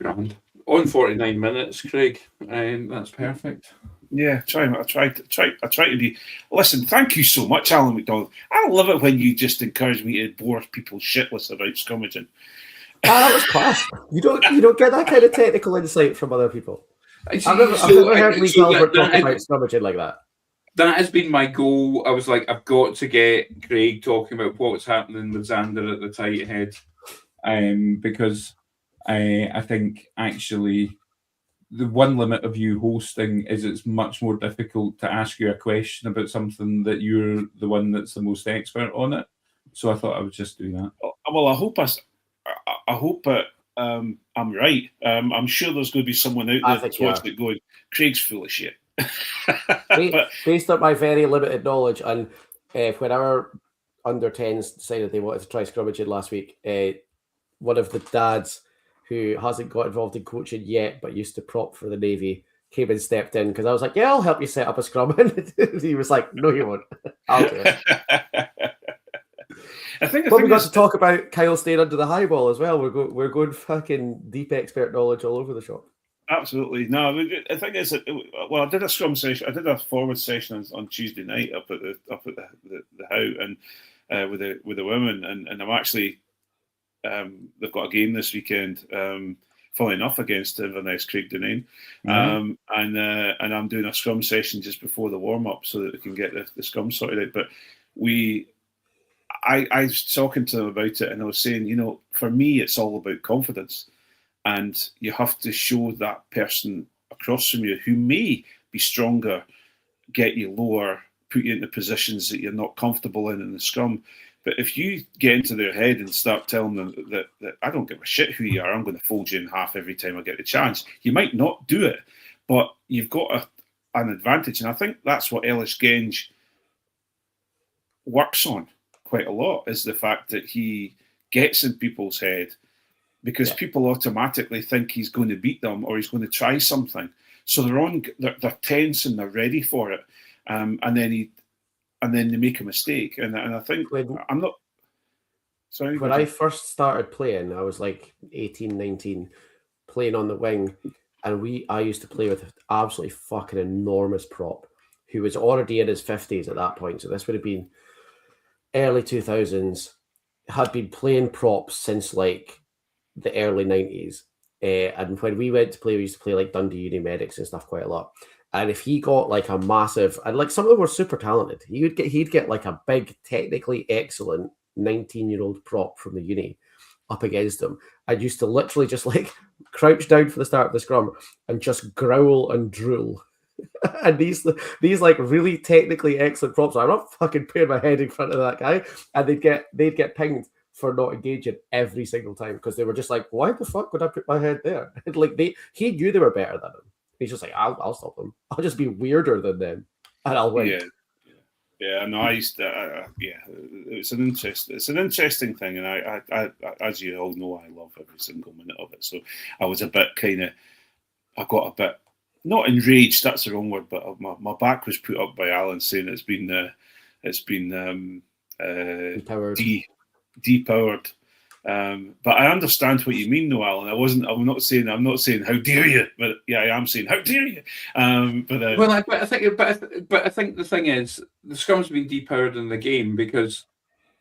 Grand. On 49 minutes, Craig. That's perfect. Yeah, I try to be. Listen, thank you so much, Alan McDonald. I love it when you just encourage me to bore people shitless about scrummaging. That was class. You don't get that kind of technical insight from other people. I've never heard Lee Talbot talk about scrummaging like that. That has been my goal. I was like, I've got to get Craig talking about what's happening with Xander at the tight head, because I think actually the one limit of you hosting is it's much more difficult to ask you a question about something that you're the one that's the most expert on it. So I thought I would just do that. Well, I hope I'm right. I'm sure there's going to be someone out there that's watching it going, Craig's full of shit. Based on my very limited knowledge, and when our under-10s decided they wanted to try scrummaging last week, one of the dads who hasn't got involved in coaching yet but used to prop for the Navy came and stepped in, because I was like, yeah, I'll help you set up a scrum. And he was like, no, you won't. I'll do it. We got to talk about Kyle staying under the high ball as well. We're going fucking deep expert knowledge all over the shop. Absolutely. No, the thing is that, well, I did a scrum session. I did a forward session on Tuesday night up at the How, and with the women, and I'm actually they've got a game this weekend. Funnily enough, against Inverness Craig Dunane, and I'm doing a scrum session just before the warm up so that we can get the scrum sorted out. But I was talking to them about it, and I was saying, you know, for me, it's all about confidence. And you have to show that person across from you who may be stronger, get you lower, put you into positions that you're not comfortable in the scrum. But if you get into their head and start telling them that I don't give a shit who you are, I'm going to fold you in half every time I get the chance, you might not do it, but you've got an advantage. And I think that's what Ellis Genge works on quite a lot, is the fact that he gets in people's head, because people automatically think he's going to beat them or he's going to try something. So they're tense and they're ready for it. And then they make a mistake. And I think I'm not... Sorry. When I first started playing, I was like 18, 19, playing on the wing. and I used to play with an absolutely fucking enormous prop who was already in his 50s at that point. So this would have been early 2000s, had been playing props since like the early 90s. And when we went to play, we used to play like Dundee Uni Medics and stuff quite a lot. And if he got like a massive, and like some of them were super talented, he'd get like a big, technically excellent 19-year-old prop from the uni up against him. I used to literally just like crouch down for the start of the scrum and just growl and drool. And these like really technically excellent props, I'm not fucking putting my head in front of that guy, and they'd get pinged for not engaging every single time because they were just like, why the fuck would I put my head there? And like he knew they were better than him. He's just like, I'll stop them. I'll just be weirder than them, and I'll win. Yeah. No, I used to. It's an interesting thing, and I, as you all know, I love every single minute of it. So I was a bit I got a bit not enraged. That's the wrong word, but my back was put up by Alan saying it's been depowered. But I understand what you mean, though, Alan. I'm not saying how dare you, but yeah, I am saying how dare you. I think the thing is the scrum's been depowered in the game because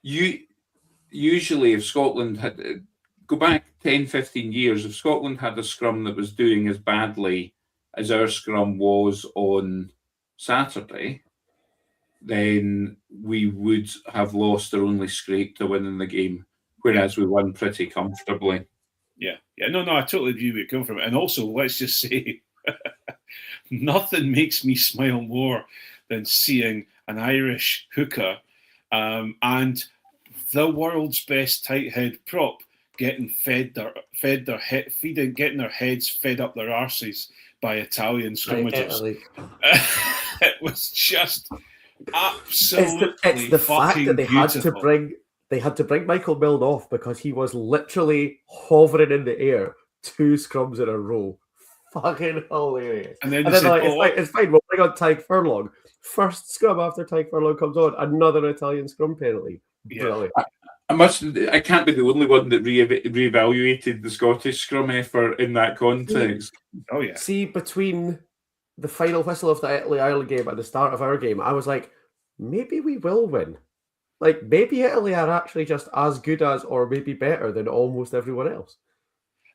usually if Scotland had go back 10, 15 years, if Scotland had a scrum that was doing as badly as our scrum was on Saturday, then we would have lost or only scraped a win in the game, whereas we won pretty comfortably. Yeah. No, I totally agree where you come from. And also, let's just say, nothing makes me smile more than seeing an Irish hooker and the world's best tight head prop getting getting their heads fed up their arses by Italian scrummagers. It was just absolutely it's the fact that they had to bring Michael Milne off because he was literally hovering in the air 2 scrums in a row. Fucking hilarious. And then said, like, it's fine, we'll bring on Tyke Furlong. First scrum after Tyke Furlong comes on, another Italian scrum penalty. Yeah. I can't be the only one that reevaluated the Scottish scrum effort in that context. Oh yeah. See, between the final whistle of the Italy-Ireland game and the start of our game, I was like, maybe we will win. Like, maybe Italy are actually just as good as, or maybe better than almost everyone else.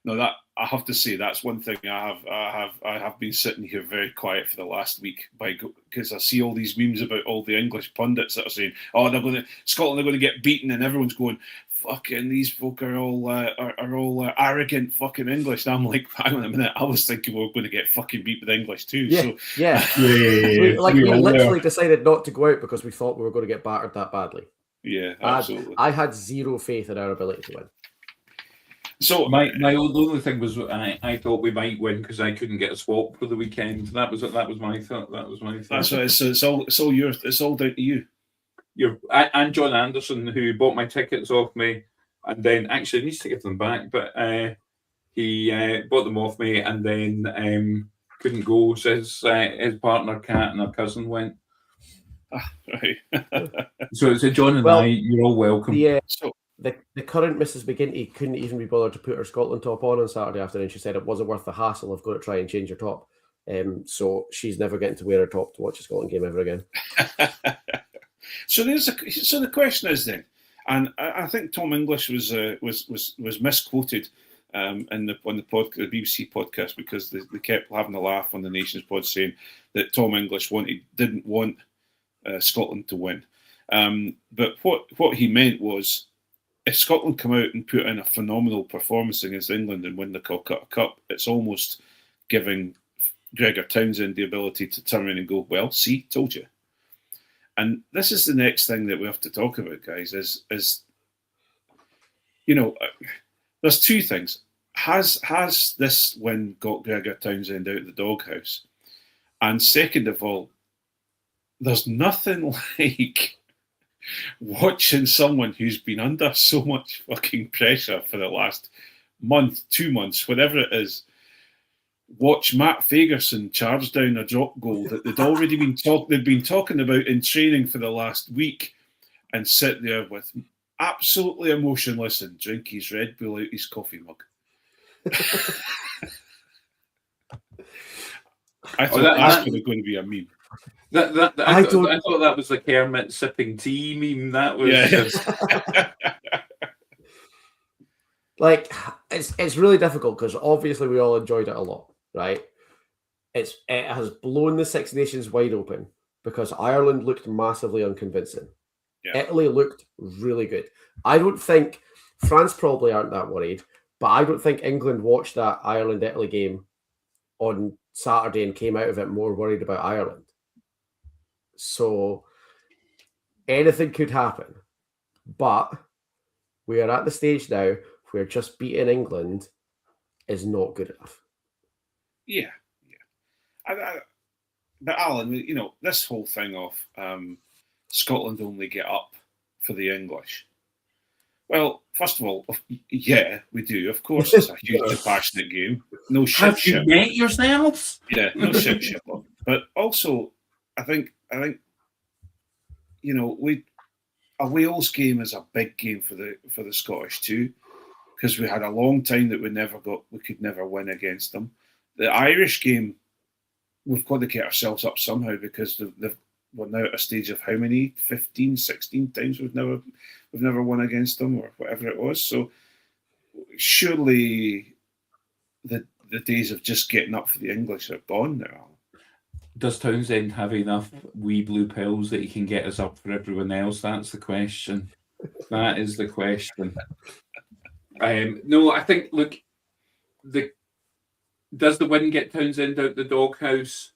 No, that I have to say that's one thing I have been sitting here very quiet for the last week because I see all these memes about all the English pundits that are saying, "Oh, Scotland are going to get beaten," and everyone's going, "Fucking these folk are all arrogant fucking English." And I'm like, hang on a minute, I was thinking we were going to get fucking beat with English too. Yeah. We literally decided not to go out because we thought we were going to get battered that badly. Yeah, absolutely. I had zero faith in our ability to win. So my only thing was I thought we might win because I couldn't get a swap for the weekend. That was my thought. That's right. So it's all yours. It's all down to you. And John Anderson, who bought my tickets off me, and then actually needs to give them back, but he bought them off me, and then couldn't go. So his partner Kat and her cousin went. Right. So John and I, you're all welcome. Yeah. The current Mrs. McGinty couldn't even be bothered to put her Scotland top on Saturday afternoon. She said it wasn't worth the hassle of going to try and change her top. So she's never getting to wear her top to watch a Scotland game ever again. So the question is then, and I think Tom English was misquoted on the BBC podcast because they kept having a laugh on the Nations pod saying that Tom English didn't want Scotland to win. But what he meant was, if Scotland come out and put in a phenomenal performance against England and win the Calcutta Cup, it's almost giving Gregor Townsend the ability to turn around and go, well, see, told you. And this is the next thing that we have to talk about, guys, is there's two things. Has this win got Gregor Townsend out of the doghouse? And second of all, there's nothing like watching someone who's been under so much fucking pressure for the last month, 2 months, whatever it is, watch Matt Fagerson charge down a drop goal that they'd been talking about in training for the last week, and sit there with absolutely emotionless and drink his Red Bull out his coffee mug. I thought that's going to be a meme. I thought that was the Kermit sipping tea meme. That was just... Like, it's really difficult because obviously we all enjoyed it a lot, right? It has blown the Six Nations wide open because Ireland looked massively unconvincing. Yeah. Italy looked really good. I don't think France probably aren't that worried, but I don't think England watched that Ireland-Italy game on Saturday and came out of it more worried about Ireland. So anything could happen, but we are at the stage now where just beating England is not good enough. Yeah. But Alan, you know, this whole thing of Scotland only get up for the English. Well, first of all, yeah, we do. Of course, it's a hugely passionate game. No shit. Have you met yourselves? Yeah, no shit. But also, I think, you know, a Wales game is a big game for the Scottish too, because we had a long time that we could never win against them. The Irish game, we've got to get ourselves up somehow because we're now at a stage of how many? 15, 16 times we've never won against them or whatever it was. So surely the days of just getting up for the English are gone now. Does Townsend have enough wee blue pills that he can get us up for everyone else? That's the question. That is the question. No, I think, look, does the win get Townsend out the doghouse?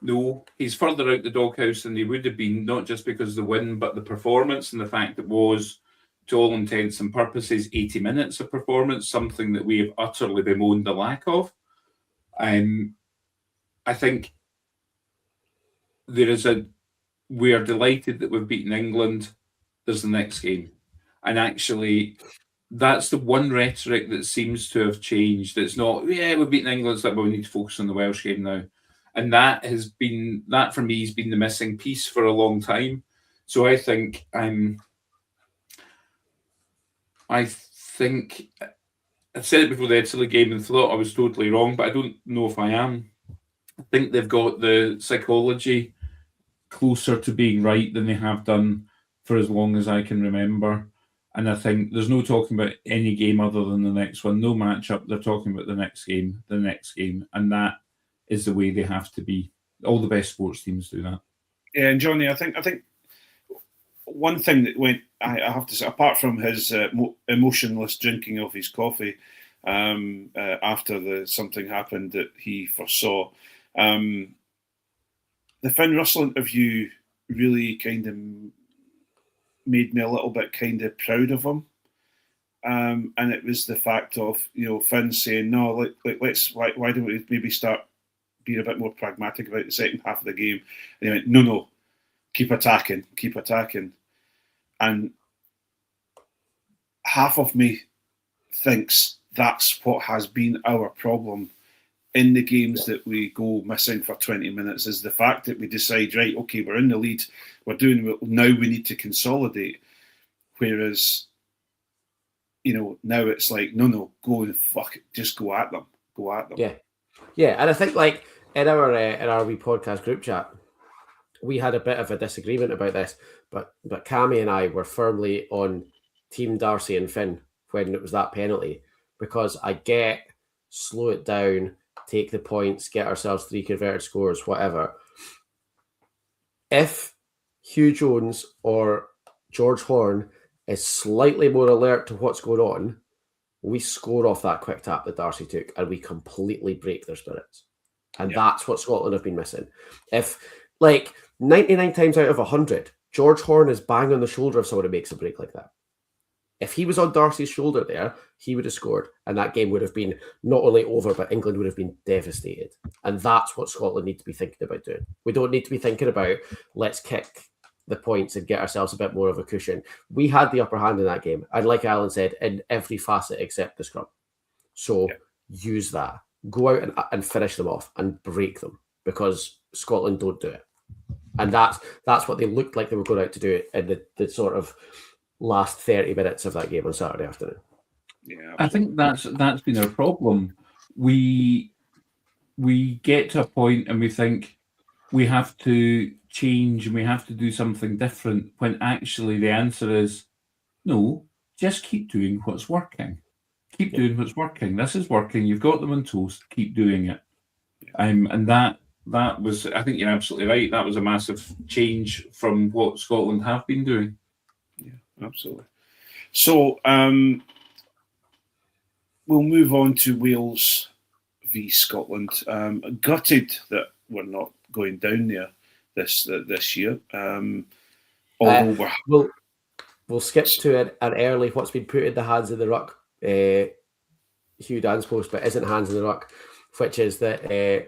No, he's further out the doghouse than he would have been, not just because of the win, but the performance and the fact it was, to all intents and purposes, 80 minutes of performance, something that we have utterly bemoaned the lack of. I think we are delighted that we've beaten England. There's the next game. And actually, that's the one rhetoric that seems to have changed. It's not, we've beaten England, so we need to focus on the Welsh game now. And that for me has been the missing piece for a long time. So I think I've said it before the Italy game and thought I was totally wrong, but I don't know if I am. I think they've got the psychology closer to being right than they have done for as long as I can remember. And I think there's no talking about any game other than the next one, no matchup. They're talking about the next game. And that is the way they have to be. All the best sports teams do that. Yeah, and Jonny, I think one thing that went, I have to say, apart from his emotionless drinking of his coffee after something happened that he foresaw, the Finn Russell interview really kind of made me a little bit kind of proud of him. And it was the fact of, you know, Finn saying, no, why don't we maybe start being a bit more pragmatic about the second half of the game? And he went, no, keep attacking. And half of me thinks that's what has been our problem in the games that we go missing for 20 minutes, is the fact that we decide, right, okay, we're in the lead, we're doing well, now we need to consolidate. Whereas, you know, now it's like, no, go and fuck it, just go at them. Yeah, and I think like in our wee podcast group chat, we had a bit of a disagreement about this, but Cammy and I were firmly on Team Darcy and Finn when it was that penalty, because I get slow it down, take the points, get ourselves 3 converted scores, whatever. If Hugh Jones or George Horne is slightly more alert to what's going on, we score off that quick tap that Darcy took and we completely break their spirits. And that's what Scotland have been missing. If, like, 99 times out of 100, George Horne is bang on the shoulder of someone who makes a break like that. If he was on Darcy's shoulder there, he would have scored, and that game would have been not only over, but England would have been devastated. And that's what Scotland need to be thinking about doing. We don't need to be thinking about, let's kick the points and get ourselves a bit more of a cushion. We had the upper hand in that game, and like Alan said, in every facet except the scrum. So use that. Go out and finish them off and break them, because Scotland don't do it. And that's what they looked like they were going out to do in the sort of last 30 minutes of that game on Saturday afternoon. Yeah, I think that's been our problem. We we get to a point and we think we have to change and we have to do something different, when actually the answer is no, just keep doing what's working. Keep doing what's working. This is working. You've got them on toast. Keep doing it. And that was, I think you're absolutely right. That was a massive change from what Scotland have been doing. Yeah, absolutely. So we'll move on to Wales v Scotland. Gutted that we're not going down there this year. Although we'll skip to an early what's been put in the hands of the ruck. Hugh Dan's post, but isn't hands in the ruck, which is that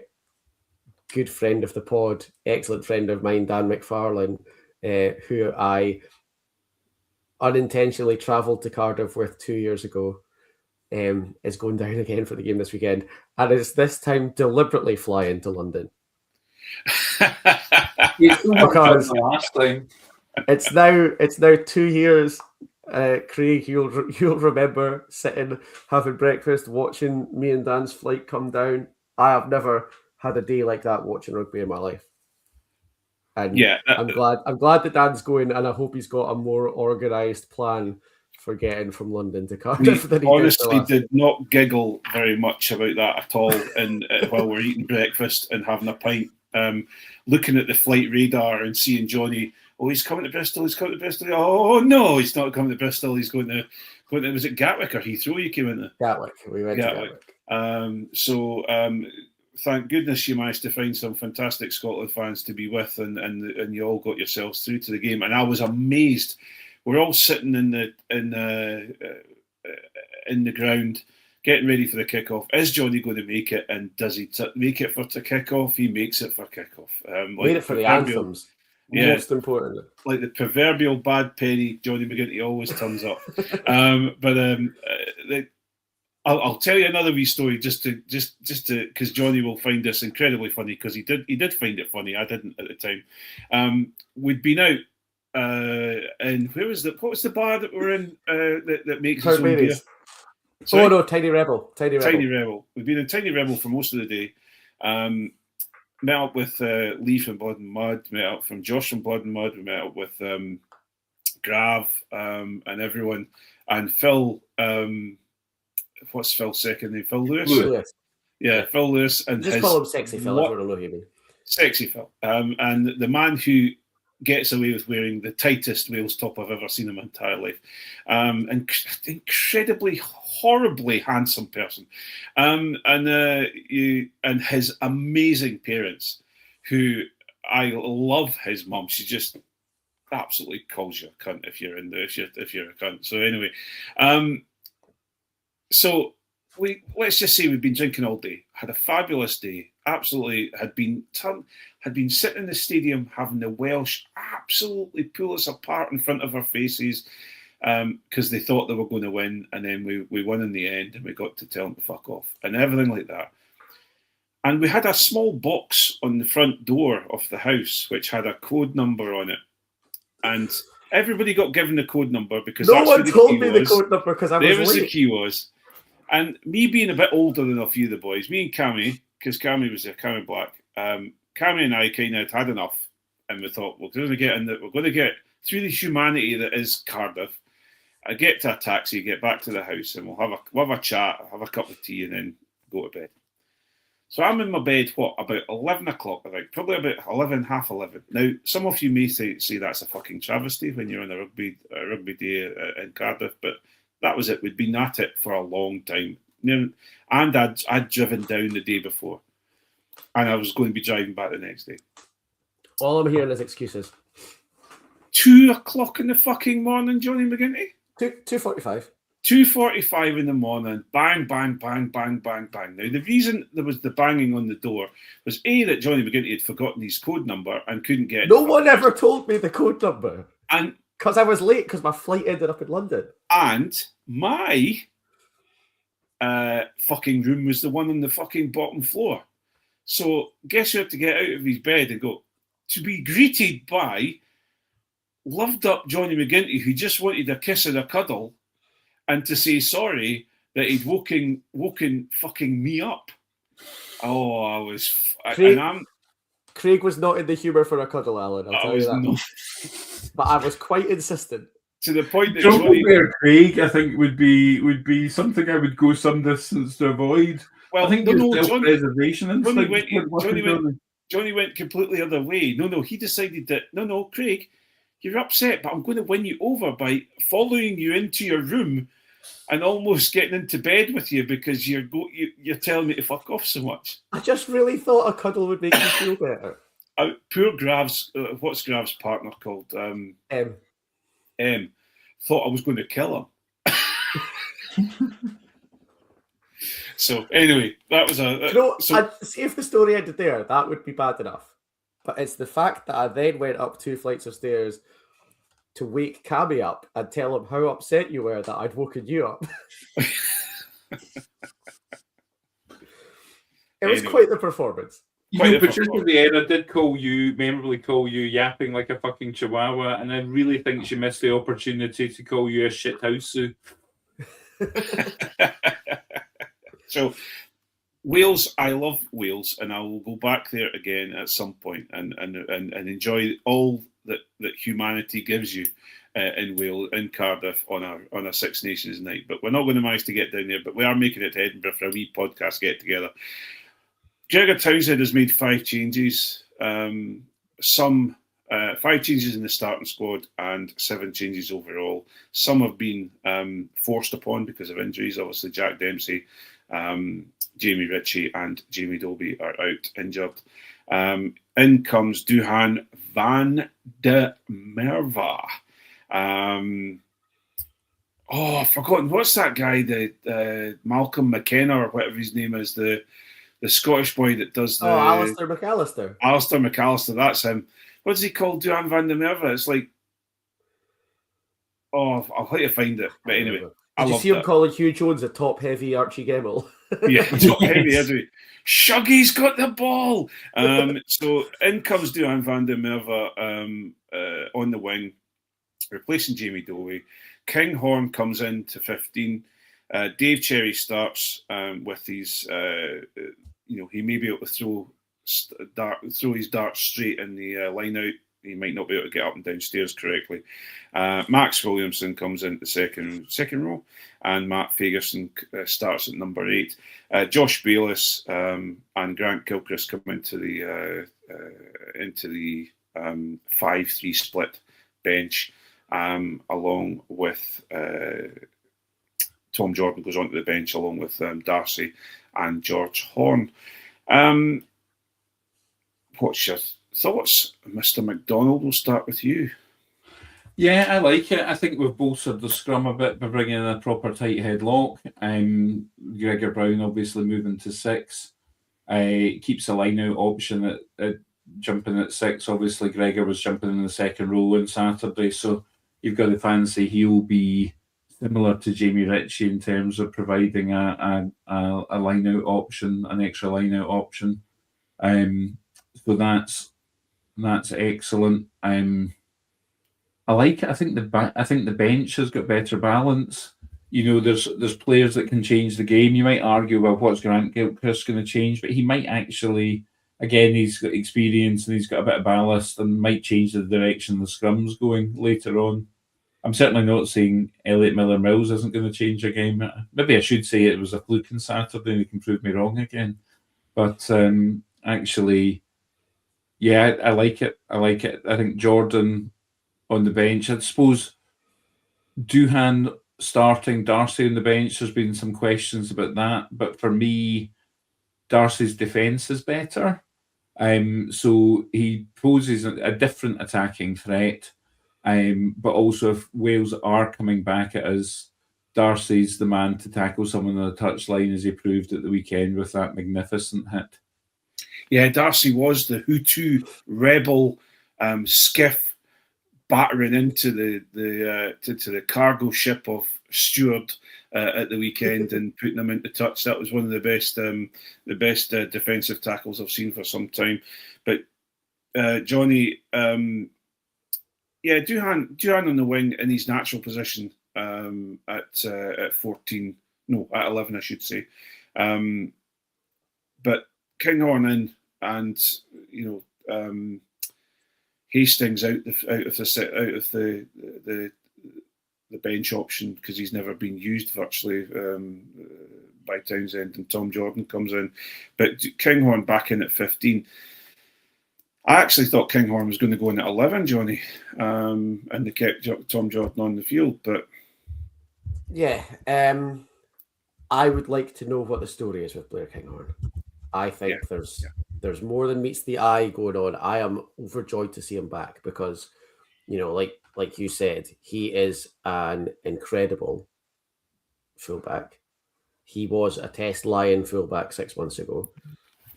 good friend of the pod, excellent friend of mine, Dan McFarlane, who I unintentionally travelled to Cardiff with 2 years ago, is going down again for the game this weekend, and is this time deliberately flying to London. Because last time. It's now 2 years. Craig, you'll remember sitting having breakfast, watching me and Dan's flight come down. I have never had a day like that watching rugby in my life. And yeah, I'm glad that Dan's going, and I hope he's got a more organised plan for getting from London to Cardiff. We honestly did not giggle very much about that at all. And while we're eating breakfast and having a pint, looking at the flight radar and seeing Jonny. Oh, he's coming to Bristol. He's coming to Bristol. Oh no, he's not coming to Bristol. He's going to. Was it Gatwick or Heathrow? You came into Gatwick. We went to Gatwick. So thank goodness you managed to find some fantastic Scotland fans to be with, and you all got yourselves through to the game. And I was amazed. We're all sitting in the ground, getting ready for the kickoff. Is Jonny going to make it? And does he make it for the kickoff? He makes it for kickoff. Made it for the anthems. Yeah, most important. Like the proverbial bad penny, Jonny McGinty always turns up. I'll tell you another wee story just to because Jonny will find this incredibly funny, because he did find it funny. I didn't at the time. We'd been out and what was the bar that we're in that makes its own beer? Oh no, Tiny Rebel. We've been in Tiny Rebel for most of the day. Met up with Lee from Blood and Mud, met up from Josh from Blood and Mud, we met up with Grav and everyone, and Phil. What's Phil's second name? Phil Lewis. Yeah, Phil Lewis, and just call him Sexy Phil. I don't know who. Sexy Phil, and the man who gets away with wearing the tightest Wales top I've ever seen in my entire life, and incredibly, horribly handsome person, and his amazing parents, who I love. His mum, she just absolutely calls you a cunt if you're a cunt. So anyway, so let's just say we've been drinking all day, had a fabulous day, absolutely had been sitting in the stadium having the Welsh absolutely pull us apart in front of our faces, because they thought they were going to win, and then we won in the end, and we got to tell them to fuck off and everything like that. And we had a small box on the front door of the house which had a code number on it, and everybody got given the code number because no one told me the code number because I was there was late. The key was. And me being a bit older than a few of the boys, me and Cammy, because Cammy was there, Cammy Black, Cammy and I kind of had enough, and we thought we're going to get through the humanity that is Cardiff. I get to a taxi, get back to the house, and we'll have a chat, have a cup of tea, and then go to bed. So I'm in my bed, about 11 o'clock, I think, probably about 11, half 11. Now, some of you may say that's a fucking travesty when you're on a rugby day in Cardiff, but that was it. We'd been at it for a long time. And I'd driven down the day before, and I was going to be driving back the next day. All I'm hearing is excuses. 2 o'clock in the fucking morning, Jonny McGinty? 2:45. 2:45 in the morning. Bang, bang, bang, bang, bang, bang. Now, the reason there was the banging on the door was A, that Jonny McGinty had forgotten his code number and couldn't get it. No one ever told me the code number. And because I was late, because my flight ended up in London. And my fucking room was the one on the fucking bottom floor. So guess who had to get out of his bed and go to be greeted by loved up Jonny McGinty, who just wanted a kiss and a cuddle, and to say sorry that he'd woken fucking me up. Oh, I was. Craig was not in the humour for a cuddle, Alan. I'll tell you that. Not. But I was quite insistent. To the point that Johnny Bear Craig, I think, would be something I would go some distance to avoid. Well, I think self-preservation instinct. Johnny went completely other way. No, he decided that, no, Craig, you're upset, but I'm going to win you over by following you into your room and almost getting into bed with you because you're telling me to fuck off so much. I just really thought a cuddle would make you feel better. Poor Grav's, what's Grav's partner called? M. Thought I was going to kill him. So anyway, that was I'd see if the story ended there, that would be bad enough. But it's the fact that I then went up 2 flights of stairs to wake Cammy up and tell him how upset you were that I'd woken you up. It was quite the performance. But just at the end, I did memorably call you yapping like a fucking chihuahua, and I really think she missed the opportunity to call you a shithousu. So, Wales, I love Wales, and I will go back there again at some point and enjoy all that humanity gives you in Wales, in Cardiff on a Six Nations night. But we're not going to manage to get down there, but we are making it to Edinburgh for a wee podcast get together. Gregor Townsend has made 5 changes. 5 changes in the starting squad and 7 changes overall. Some have been forced upon because of injuries. Obviously, Jack Dempsey, Jamie Ritchie and Jamie Dolby are out injured. In comes Duhan van der Merwe. I've forgotten. What's that guy? The Malcolm McKenna or whatever his name is. The Scottish boy that does the... Alistair McAllister. Alistair McAllister, that's him. What does he call Duhan van der Merwe? It's like... I'll let you find it. But anyway, Did you see him calling Hugh Jones a top-heavy Archie Gemmill? Yeah, top-heavy, isn't he? Shuggy's got the ball! So in comes Duhan van der Merwe on the wing, replacing Jamie Dowey. King Horn comes in to 15. Dave Cherry starts with his... he may be able to throw his dart straight in the line out. He might not be able to get up and down stairs correctly. Max Williamson comes into the second row, and Matt Fagerson starts at number 8. Josh Bayliss and Grant Gilchrist come into the 5-3 split bench, along with Tom Jordan goes onto the bench along with Darcy and George Horn. What's your thoughts, Mr. McDonald? We'll start with you. Yeah, I like it. I think we've bolstered the scrum a bit by bringing in a proper tight headlock. Gregor Brown obviously moving to 6. Keeps a line-out option at jumping at 6. Obviously, Gregor was jumping in the second row on Saturday, so you've got to fancy he'll be similar to Jamie Ritchie in terms of providing a line-out option, an extra line-out option. So that's excellent. I like it. I think the bench has got better balance. There's players that can change the game. You might argue, well, what's Grant Gilchrist going to change? But he might actually, again, he's got experience and he's got a bit of ballast and might change the direction the scrum's going later on. I'm certainly not saying Elliot Miller-Mills isn't going to change a game. Maybe I should say it was a fluke on Saturday and he can prove me wrong again. But actually, yeah, I like it. I think Jordan on the bench. I suppose Duhan starting, Darcy on the bench, there's been some questions about that. But for me, Darcy's defence is better. So he poses a different attacking threat. But also if Wales are coming back at us, Darcy's the man to tackle someone on the touchline, as he proved at the weekend with that magnificent hit. Yeah, Darcy was the Hutu rebel skiff battering into the cargo ship of Stewart at the weekend and putting them into touch. That was one of the best defensive tackles I've seen for some time. But Johnny, Duhan on the wing in his natural position at 11, I should say. But Kinghorn in, and Hastings out of the bench option because he's never been used virtually by Townsend, and Tom Jordan comes in, but Kinghorn back in at 15. I actually thought Kinghorn was going to go in at 11, Johnny, and they kept Tom Jordan on the field. But yeah, I would like to know what the story is with Blair Kinghorn. I think there's more than meets the eye going on. I am overjoyed to see him back because, like you said, he is an incredible fullback. He was a Test Lion fullback 6 months ago.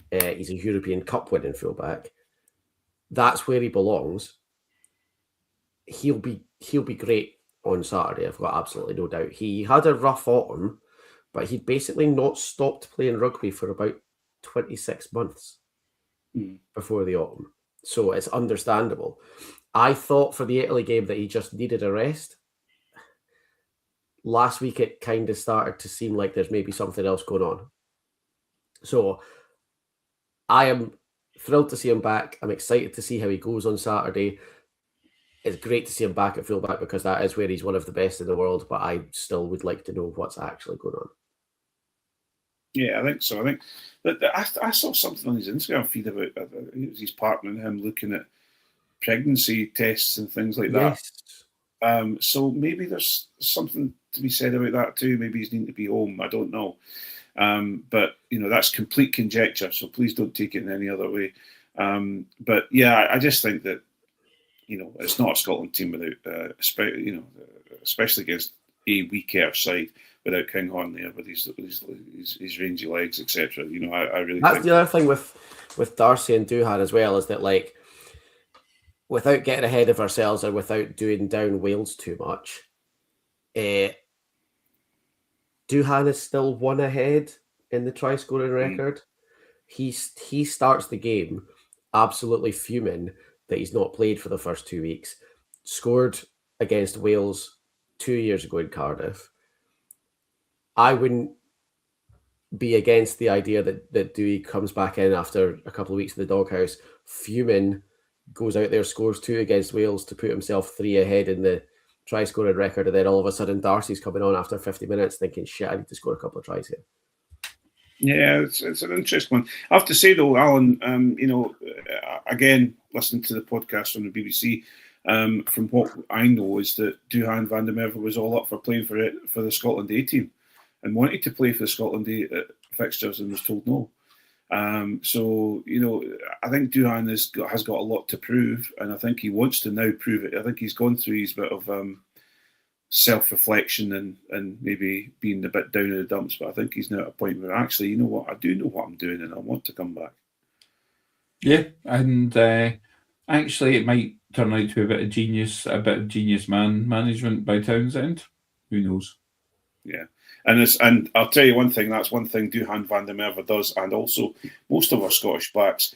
He's a European Cup winning fullback. That's where he belongs. He'll be great on Saturday. I've got absolutely no doubt. He had a rough autumn, but he'd basically not stopped playing rugby for about 26 months before the autumn. So it's understandable. I thought for the Italy game that he just needed a rest. Last week, it kind of started to seem like there's maybe something else going on. So I am thrilled to see him back. I'm excited to see how he goes on Saturday. It's great to see him back at fullback because that is where he's one of the best in the world, but I still would like to know what's actually going on. Yeah, I think so. I think that I saw something on his Instagram feed about his partner and him looking at pregnancy tests and things like that. Yes. So maybe there's something to be said about that too. Maybe he's needing to be home. I don't know. But that's complete conjecture. So please don't take it in any other way. But yeah, I just think that it's not a Scotland team without, especially against a weaker side without Kinghorn there with his rangy legs, etc. I really. That's think the other thing with Darcy and Duhan as well is that without getting ahead of ourselves and without doing down Wales too much, Duhan is still one ahead in the try scoring record. He starts the game absolutely fuming that he's not played for the first 2 weeks. Scored against Wales 2 years ago in Cardiff. I wouldn't be against the idea that Dewey comes back in after a couple of weeks in the doghouse, fuming, goes out there, scores 2 against Wales to put himself 3 ahead in the try scoring record, and then all of a sudden Darcy's coming on after 50 minutes thinking, shit, I need to score a couple of tries here. Yeah, it's an interesting one. I have to say though, Alan, again, listening to the podcast from the BBC, from what I know is that Duhan van der Merwe was all up for playing for the Scotland A team and wanted to play for the Scotland A fixtures and was told no. So I think Duhan has got a lot to prove, and I think he wants to now prove it. I think he's gone through his bit of self-reflection and maybe being a bit down in the dumps, but I think he's now at a point where actually, you know what, I do know what I'm doing and I want to come back. Yeah, and actually it might turn out to be a bit of genius man management by Townsend. Who knows? Yeah. And I'll tell you one thing, that's one thing Duhan van der Merwe does, and also most of our Scottish backs,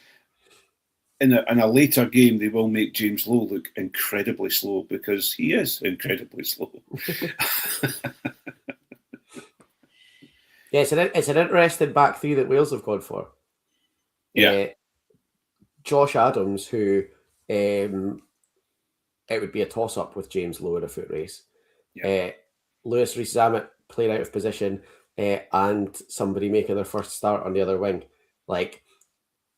in a later game, they will make James Lowe look incredibly slow because he is incredibly slow. Yeah, it's an interesting back three that Wales have gone for. Yeah. Josh Adams, who it would be a toss-up with James Lowe in a foot race. Yeah. Lewis Rees-Zammit playing out of position and somebody making their first start on the other wing. Like,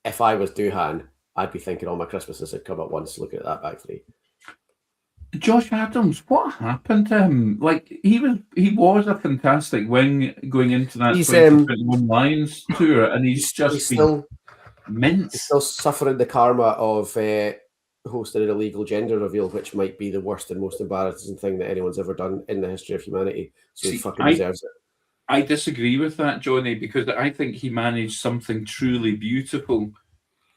if I was Duhan, I'd be thinking all my Christmases had come at once looking at that back three. Josh Adams, what happened to him? Like, he was a fantastic wing going into that 2021 Lions tour, and he's still mint. He's still suffering the karma of hosting an illegal gender reveal, which might be the worst and most embarrassing thing that anyone's ever done in the history of humanity. So he fucking deserves it. I disagree with that, Johnny, because I think he managed something truly beautiful.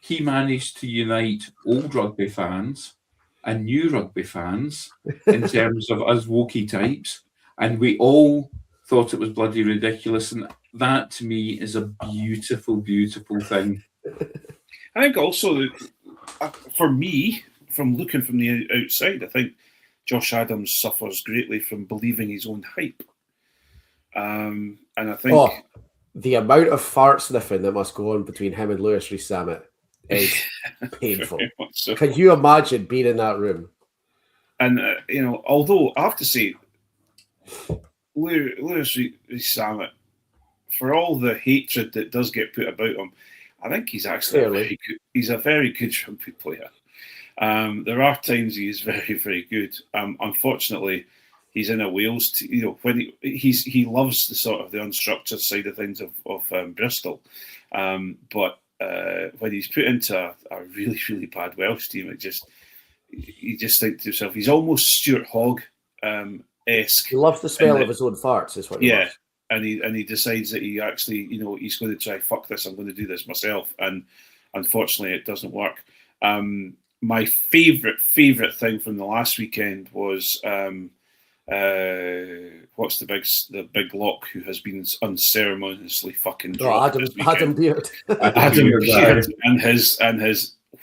He managed to unite old rugby fans and new rugby fans in terms of us wokey types, and we all thought it was bloody ridiculous, and that to me is a beautiful, beautiful thing. I think also, for me, from looking from the outside, I think Josh Adams suffers greatly from believing his own hype. And I think the amount of fart sniffing that must go on between him and Lewis Rees-Zammit is painful. Very much so. Can you imagine being in that room? And although I have to say, Lewis Rees-Zammit, for all the hatred that does get put about him, I think he's actually he's a very good rugby player. There are times he is very, very good. Unfortunately, he's in a Wales. When he loves the sort of the unstructured side of things of Bristol, but when he's put into a really, really bad Welsh team, you just think to yourself, he's almost Stuart Hogg esque. He loves the smell of his own farts, is what he loves. And he decides that he actually, he's going to try, fuck this, I'm going to do this myself. And unfortunately, it doesn't work. My favourite thing from the last weekend was what's the big lock who has been unceremoniously fucking dropped Adam Beard. Adam Beard and his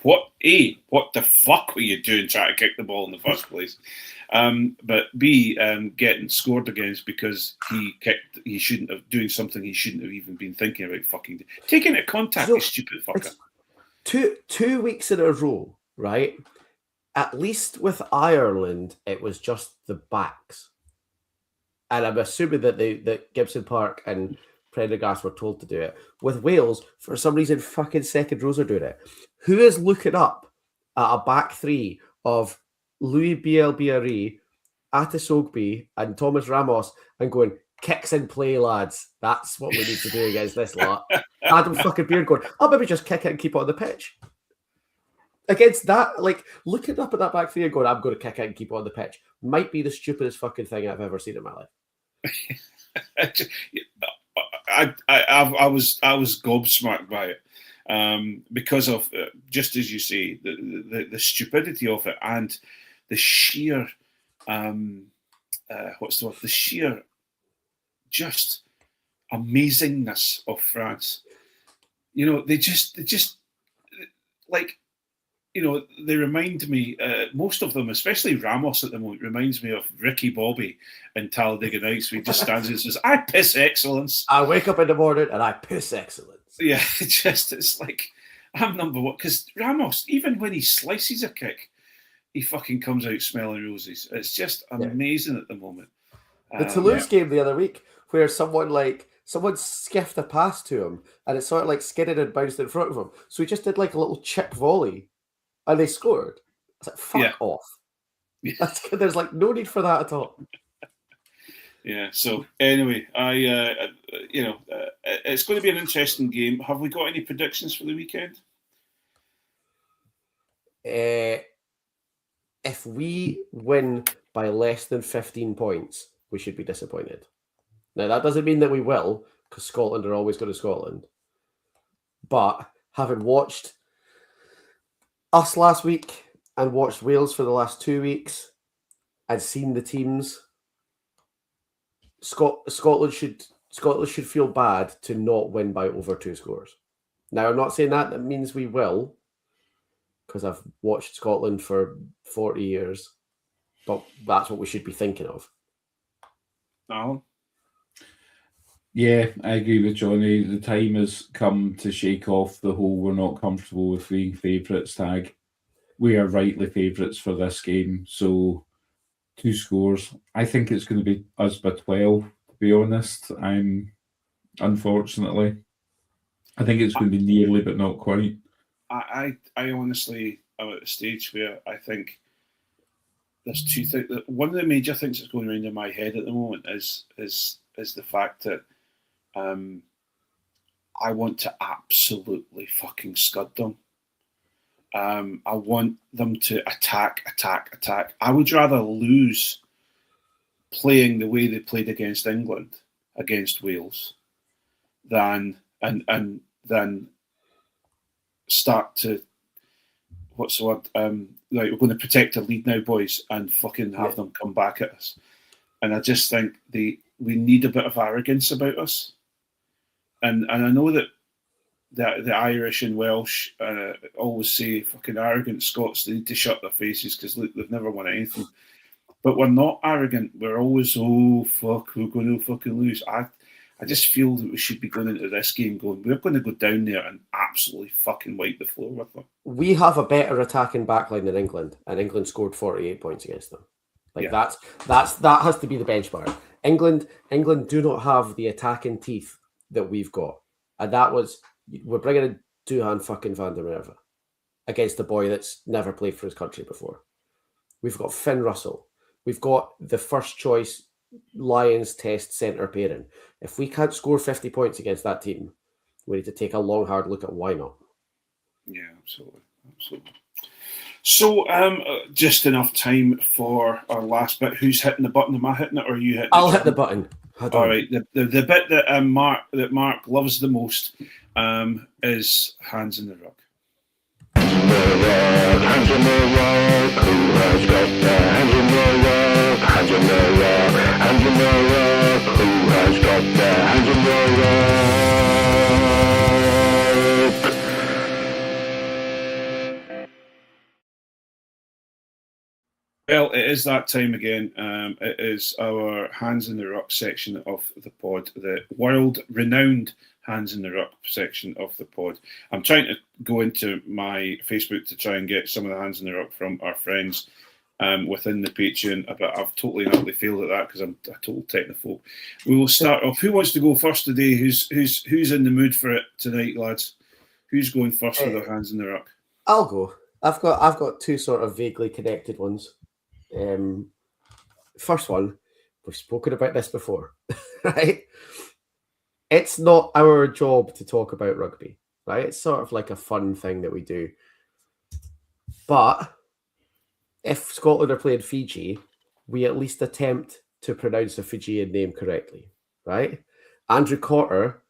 what the fuck were you doing trying to kick the ball in the first place? But B, getting scored against because he shouldn't have, doing something he shouldn't have even been thinking about fucking taking it contact, you stupid fucker. Two weeks in a row, right? At least with Ireland, it was just the backs. And I'm assuming that Gibson Park and Prendergast were told to do it. With Wales, for some reason, fucking second rows are doing it. Who is looking up at a back three of Louis Bielbiarri, Atis Ogbe, and Thomas Ramos and going, kicks in play, lads. That's what we need to do against this lot. Adam fucking Beard going, I'll maybe just kick it and keep it on the pitch. Against that, like, looking up at that back three and going, I'm going to kick it and keep it on the pitch, might be the stupidest fucking thing I've ever seen in my life. I was gobsmacked by it because of just as you say, the stupidity of it and the sheer what's the word? The sheer just amazingness of France. They just like. They remind me, most of them, especially Ramos at the moment, reminds me of Ricky Bobby in Talladega Nights, where he just stands and says, I piss excellence. I wake up in the morning and I piss excellence. Yeah, it's like, I'm number one. Because Ramos, even when he slices a kick, he fucking comes out smelling roses. It's just amazing at the moment. The Toulouse game the other week, where someone skiffed a pass to him and it sort of like skidded and bounced in front of him. So he just did like a little chip volley. And they scored. I was like, fuck off. Yeah. There's like no need for that at all. Yeah. So anyway, it's going to be an interesting game. Have we got any predictions for the weekend? If we win by less than 15 points, we should be disappointed. Now, that doesn't mean that we will, because Scotland are always going to Scotland. But having watched us last week and watched Wales for the last 2 weeks and seen the teams, Scotland should feel bad to not win by over 2 scores. Now, I'm not saying that means we will, because I've watched Scotland for 40 years, but that's what we should be thinking of. Alan? Yeah, I agree with Johnny. The time has come to shake off the whole we're not comfortable with being favourites tag. We are rightly favourites for this game, so 2 scores. I think it's going to be us by 12, to be honest. Unfortunately. I think it's going to be nearly, but not quite. I honestly am at a stage where I think there's 2 things. One of the major things that's going around in my head at the moment is the fact that I want to absolutely fucking scud them. I want them to attack. I would rather lose playing the way they played against England, against Wales, than start to, what's the word? Like, we're going to protect the lead now, boys, and fucking have them come back at us. And I just think we need a bit of arrogance about us. And I know that the Irish and Welsh always say fucking arrogant Scots, they need to shut their faces because they've never won anything. But we're not arrogant. We're always, oh, fuck, we're going to fucking lose. I just feel that we should be going into this game going, we're going to go down there and absolutely fucking wipe the floor with them. We have a better attacking backline than England, and England scored 48 points against them. That has to be the benchmark. England do not have the attacking teeth that we've got, and we're bringing in Duhan fucking van der Merwe against a boy that's never played for his country before. We've got Finn Russell. We've got the first choice Lions test centre pairing. If we can't score 50 points against that team, we need to take a long, hard look at why not. Yeah, absolutely. So, just enough time for our last bit. Who's hitting the button? Am I hitting it, or are you hitting it? I'll hit the button. All right. The bit that Mark loves the most is hands in the rug. Hands in the rug, who has got their hands in the rug? Hands in the rug, hands in the rug, who has got their hands in the rug? Well, it is that time again. It is our Hands in the Ruck section of the pod, the world-renowned Hands in the Ruck section of the pod. I'm trying to go into my Facebook to try and get some of the Hands in the Ruck from our friends within the Patreon, but I've totally and utterly failed at that because I'm a total technophobe. We will start off. Who wants to go first today? Who's in the mood for it tonight, lads? Who's going first with their Hands in the Ruck? I'll go. I've got two sort of vaguely connected ones. First one, we've spoken about this before, right? It's not our job to talk about rugby, right? It's sort of like a fun thing that we do. But if Scotland are playing Fiji, we at least attempt to pronounce the Fijian name correctly, right? Andrew Cotter,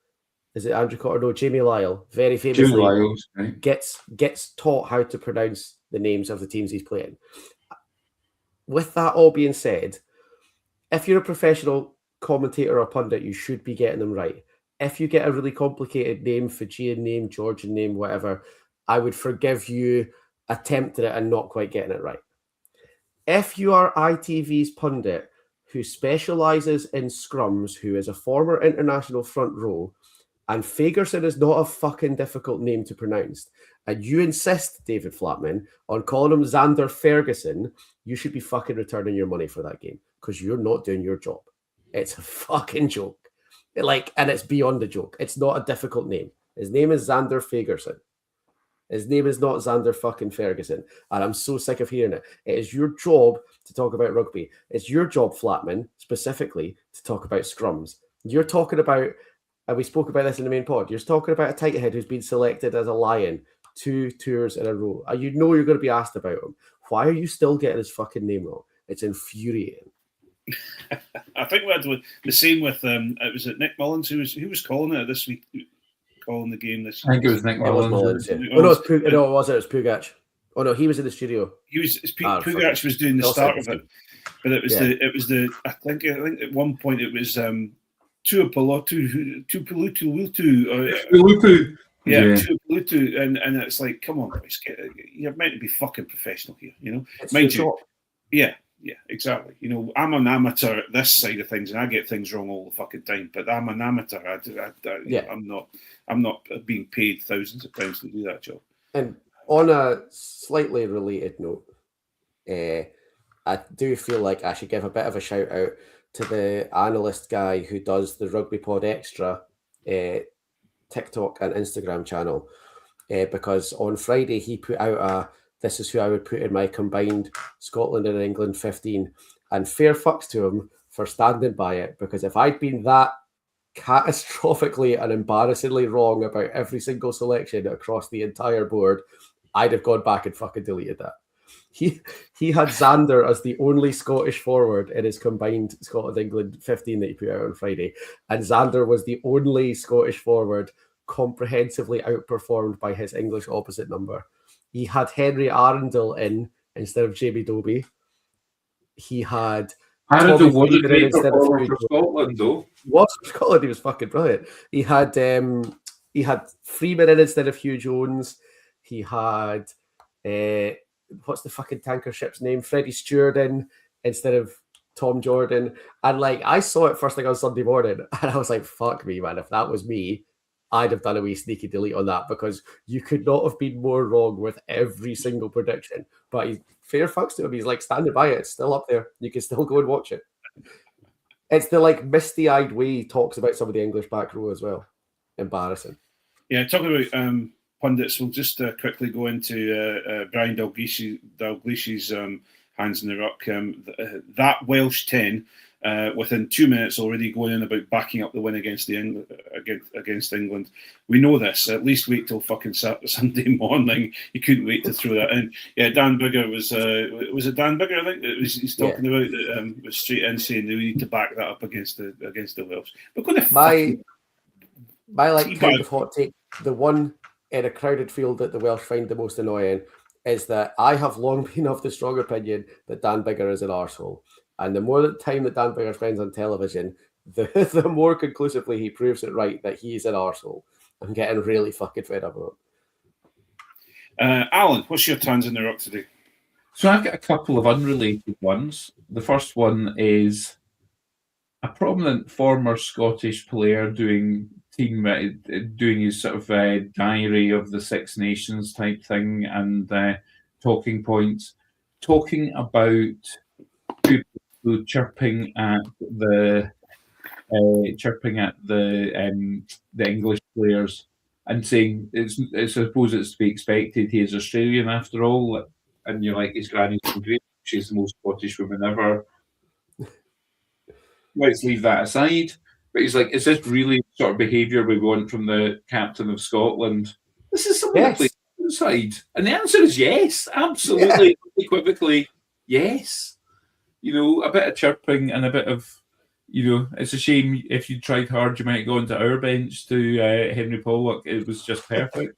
is it Andrew Cotter? No, Jamie Lyle, very famously, Lyles, right? gets taught how to pronounce the names of the teams he's playing. With that all being said, if you're a professional commentator or pundit, you should be getting them right. If you get a really complicated name, Fijian name, Georgian name, whatever, I would forgive you attempting it and not quite getting it right. If you are ITV's pundit who specialises in scrums, who is a former international front row, and Fagerson is not a fucking difficult name to pronounce, and you insist, David Flatman, on calling him Xander Ferguson, you should be fucking returning your money for that game because you're not doing your job. It's a fucking joke. And it's beyond a joke. It's not a difficult name. His name is Xander Fagerson. His name is not Xander fucking Ferguson. And I'm so sick of hearing it. It is your job to talk about rugby. It's your job, Flatman, specifically, to talk about scrums. You're talking about, and we spoke about this in the main pod, you're talking about a tight head who's been selected as a Lion 2 tours in a row. You know you're going to be asked about him. Why are you still getting his fucking name wrong? It's infuriating. I think we had the same with it was Nick Mullins who was calling it this week, calling the game this week. I think it was Nick Mullins. Yeah. Oh no, it was Pugac. Oh no, he was in the studio. Pugac was doing the start of it, but it was the I think at one point it was Tuipulotu. Yeah, Tuipulotu, and it's like, come on, guys, you're meant to be fucking professional here, you know. It's mind your you, job. Yeah, exactly. You know, I'm an amateur at this side of things, and I get things wrong all the fucking time. But I'm an amateur. I'm not being paid thousands of pounds to do that job. And on a slightly related note, I do feel like I should give a bit of a shout out to the analyst guy who does the Rugby Pod Extra TikTok and Instagram channel, because on Friday he put out this is who I would put in my combined Scotland and England 15, and fair fucks to him for standing by it, because if I'd been that catastrophically and embarrassingly wrong about every single selection across the entire board, I'd have gone back and fucking deleted that. He had Xander as the only Scottish forward in his combined Scotland-England 15 that he put out on Friday, and Xander was the only Scottish forward comprehensively outperformed by his English opposite number. He had Henry Arundel in instead of Jamie Dobie. He had Arundel was a great performer for Scotland, though. Was for Scotland, he was fucking brilliant. He had Freeman in instead of Hugh Jones. He had what's the fucking tanker ship's name? Freddie Stewart in instead of Tom Jordan. And like, I saw it first thing on Sunday morning and I was like, fuck me, man. If that was me, I'd have done a wee sneaky delete on that because you could not have been more wrong with every single prediction. But he's fair fucks to him. He's like standing by it. It's still up there. You can still go and watch it. It's the like misty-eyed way he talks about some of the English back row as well. Embarrassing. Yeah, talking about pundits, we'll just quickly go into Brian Dalglish's hands in the ruck. That Welsh 10, within 2 minutes already going in about backing up the win against England. We know this. At least wait till fucking Sunday morning. You couldn't wait to throw that in. Yeah, Dan Biggar was it Dan Biggar? I think he's talking about that. Was straight in saying we need to back that up against the Welsh. We're going to my like kind of hot take. The one in a crowded field that the Welsh find the most annoying is that I have long been of the strong opinion that Dan Biggar is an arsehole. And the more time that Dan Biggar spends on television, the more conclusively he proves it right that he's an arsehole. I'm getting really fucking fed up with it. Alan, what's your hands in the ruck today? So I've got a couple of unrelated ones. The first one is a prominent former Scottish player doing his sort of diary of the Six Nations type thing and talking points, talking about people chirping at the English players and saying I suppose it's to be expected. He is Australian after all, and you're like, his granny's been great. She's the most Scottish woman ever. Let's leave that aside. But he's like, is this really sort of behaviour we want from the captain of Scotland? This is something to play inside. And the answer is yes, absolutely, unequivocally, yes. You know, a bit of chirping and a bit of, you know, it's a shame if you tried hard, you might go into our bench to Henry Pollock. It was just perfect.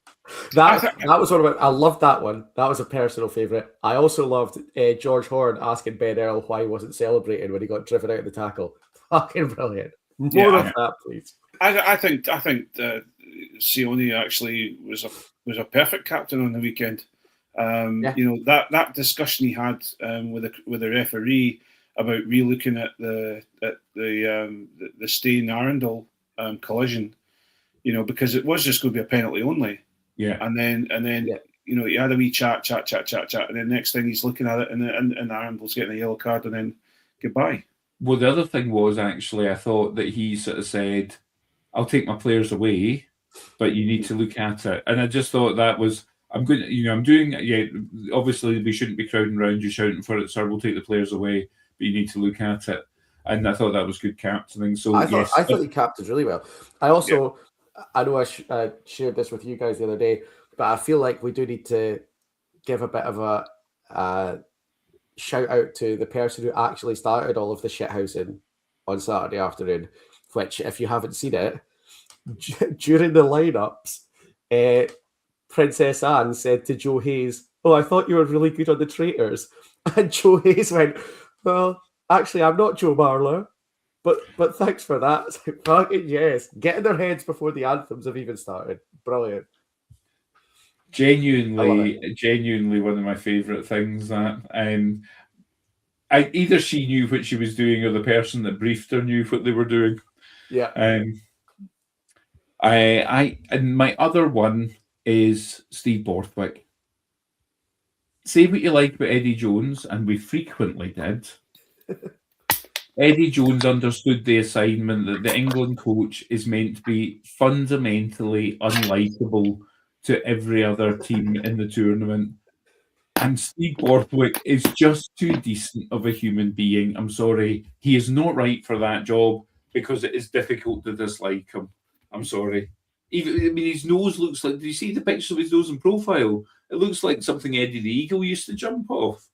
That was one of I loved that one. That was a personal favourite. I also loved George Horn asking Ben Earl why he wasn't celebrating when he got driven out of the tackle. Fucking brilliant. More of that, please. I think Sione actually was a perfect captain on the weekend. You know, that discussion he had with the referee about relooking at the Stein Arundel collision, you know, because it was just going to be a penalty only. Yeah. And then you know, he had a wee chat, and then next thing he's looking at it, and Arundel's getting a yellow card, and then goodbye. Well, the other thing was actually, I thought that he sort of said, "I'll take my players away, but you need to look at it." And I just thought that was, I'm doing it. Yeah, obviously we shouldn't be crowding around you shouting for it, sir. We'll take the players away, but you need to look at it. And I thought that was good captaining. So I thought he captained really well. I also, I know I shared this with you guys the other day, but I feel like we do need to give a bit of a shout out to the person who actually started all of the shithousing on Saturday afternoon, which, if you haven't seen it, during the lineups, Princess Anne said to Joe Hayes, "Oh, I thought you were really good on the traitors." And Joe Hayes went, "Well, actually, I'm not Joe Marler, but thanks for that." It's like, fucking yes. Get in their heads before the anthems have even started. Brilliant. Genuinely one of my favourite things that either she knew what she was doing or the person that briefed her knew what they were doing. Yeah. And my other one is Steve Borthwick. Say what you like about Eddie Jones, and we frequently did. Eddie Jones understood the assignment that the England coach is meant to be fundamentally unlikable to every other team in the tournament. And Steve Borthwick is just too decent of a human being. I'm sorry. He is not right for that job because it is difficult to dislike him. I'm sorry. His nose looks like... Do you see the picture of his nose in profile? It looks like something Eddie the Eagle used to jump off.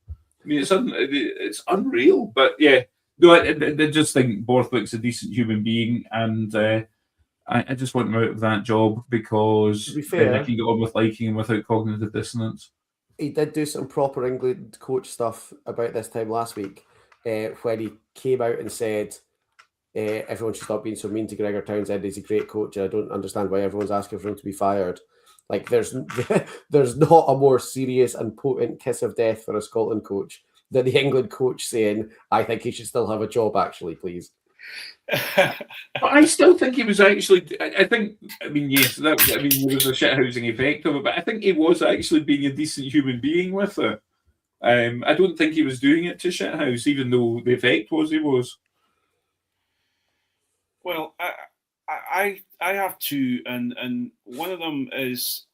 I mean, it's unreal. But yeah, no, I just think Borthwick's a decent human being, and I just want him out of that job because then I can get on with liking him without cognitive dissonance. He did do some proper England coach stuff about this time last week when he came out and said everyone should stop being so mean to Gregor Townsend. He's a great coach, and I don't understand why everyone's asking for him to be fired. Like, there's not a more serious and potent kiss of death for a Scotland coach than the England coach saying, I think he should still have a job, actually, please. But I still think he was actually. I mean, yes, there was a shithousing effect of it, but I think he was actually being a decent human being with it. I don't think he was doing it to shithouse, even though the effect was he was. Well, I have two, and one of them is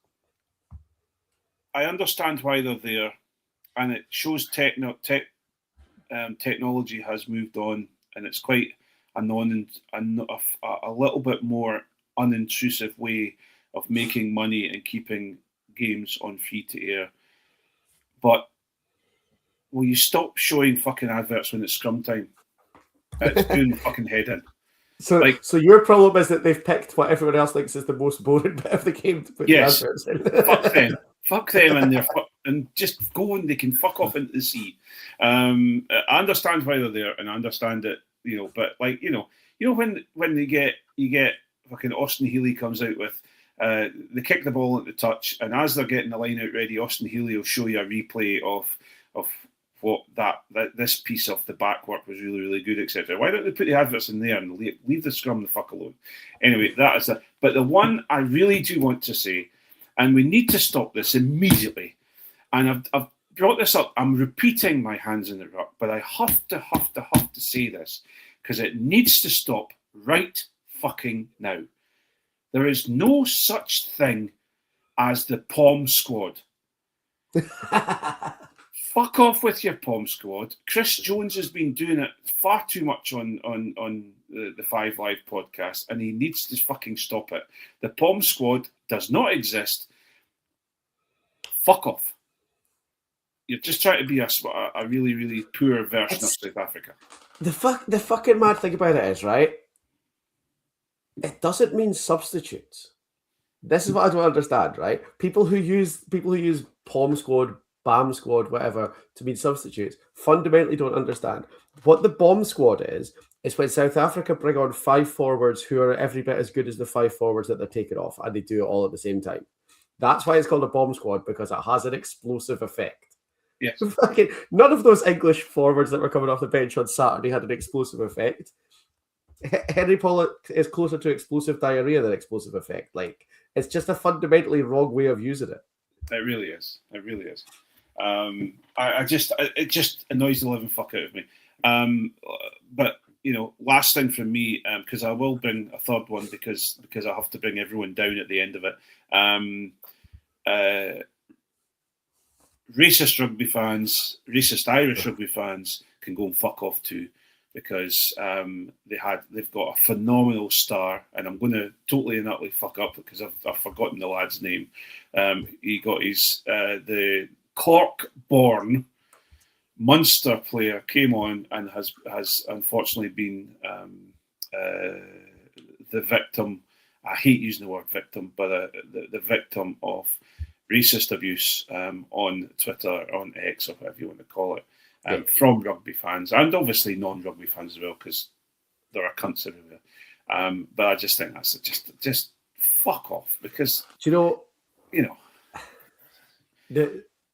I understand why they're there, and it shows technology has moved on, and it's quite a little bit more unintrusive way of making money and keeping games on free to air. But will you stop showing fucking adverts when it's scrum time? It's doing the fucking head in. So your problem is that they've picked what everyone else thinks is the most boring bit of the game to put the adverts in. Fuck them, and just go and they can fuck off into the sea. I understand why they're there, and I understand it, but when you get fucking Austin Healy comes out with they kick the ball at the touch, and as they're getting the line out ready, Austin Healy will show you a replay of what that this piece of the back work was really, really good, etc. Why don't they put the adverts in there and leave the scrum the fuck alone? Anyway, that is but the one I really do want to say, and we need to stop this immediately, and I've brought this up, I'm repeating my hands in the ruck, but I have to say this, because it needs to stop right fucking now. There is no such thing as the POM squad. Fuck off with your POM squad. Chris Jones has been doing it far too much on the Five Live podcast, and he needs to fucking stop it. The POM squad does not exist. Fuck off. You're just trying to be a really, really poor version of South Africa. The fucking mad thing about it is, right? It doesn't mean substitutes. This is what I don't understand, right? People who use POM squad, BAM squad, whatever, to mean substitutes, fundamentally don't understand. What the bomb squad is when South Africa bring on 5 forwards who are every bit as good as the 5 forwards that they're taking off, and they do it all at the same time. That's why it's called a bomb squad, because it has an explosive effect. Yes. Fucking none of those English forwards that were coming off the bench on Saturday had an explosive effect. Henry Pollock is closer to explosive diarrhea than explosive effect. Like, it's just a fundamentally wrong way of using it. It really is. It really is. It just annoys the living fuck out of me. But last thing from me, because I will bring a third one because I have to bring everyone down at the end of it. Racist rugby fans, racist Irish rugby fans can go and fuck off too, because they've got a phenomenal star, and I'm going to totally and utterly fuck up because I've forgotten the lad's name. He got the Cork-born Munster player came on and has unfortunately been the victim. I hate using the word victim, but the victim of racist abuse on Twitter, on X, or whatever you want to call it, from rugby fans, and obviously non-rugby fans as well, because there are cunts everywhere. But I just think that's just fuck off, because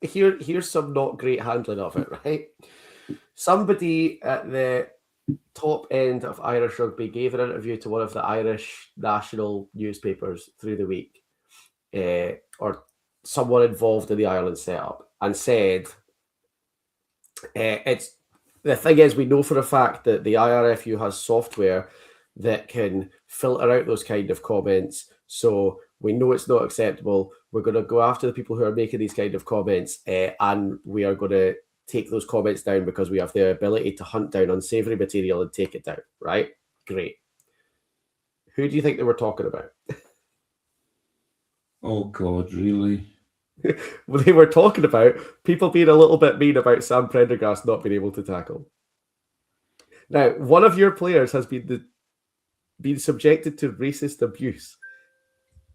here's some not great handling of it, right? Somebody at the top end of Irish rugby gave an interview to one of the Irish national newspapers through the week, or someone involved in the Ireland setup, and said, it's the thing is, we know for a fact that the IRFU has software that can filter out those kind of comments, so we know it's not acceptable. We're going to go after the people who are making these kind of comments, and we are going to take those comments down because we have the ability to hunt down unsavory material and take it down, right? Great. Who do you think they were talking about? Oh, God, really? Well, they were talking about people being a little bit mean about Sam Prendergast not being able to tackle. Now, one of your players has been subjected to racist abuse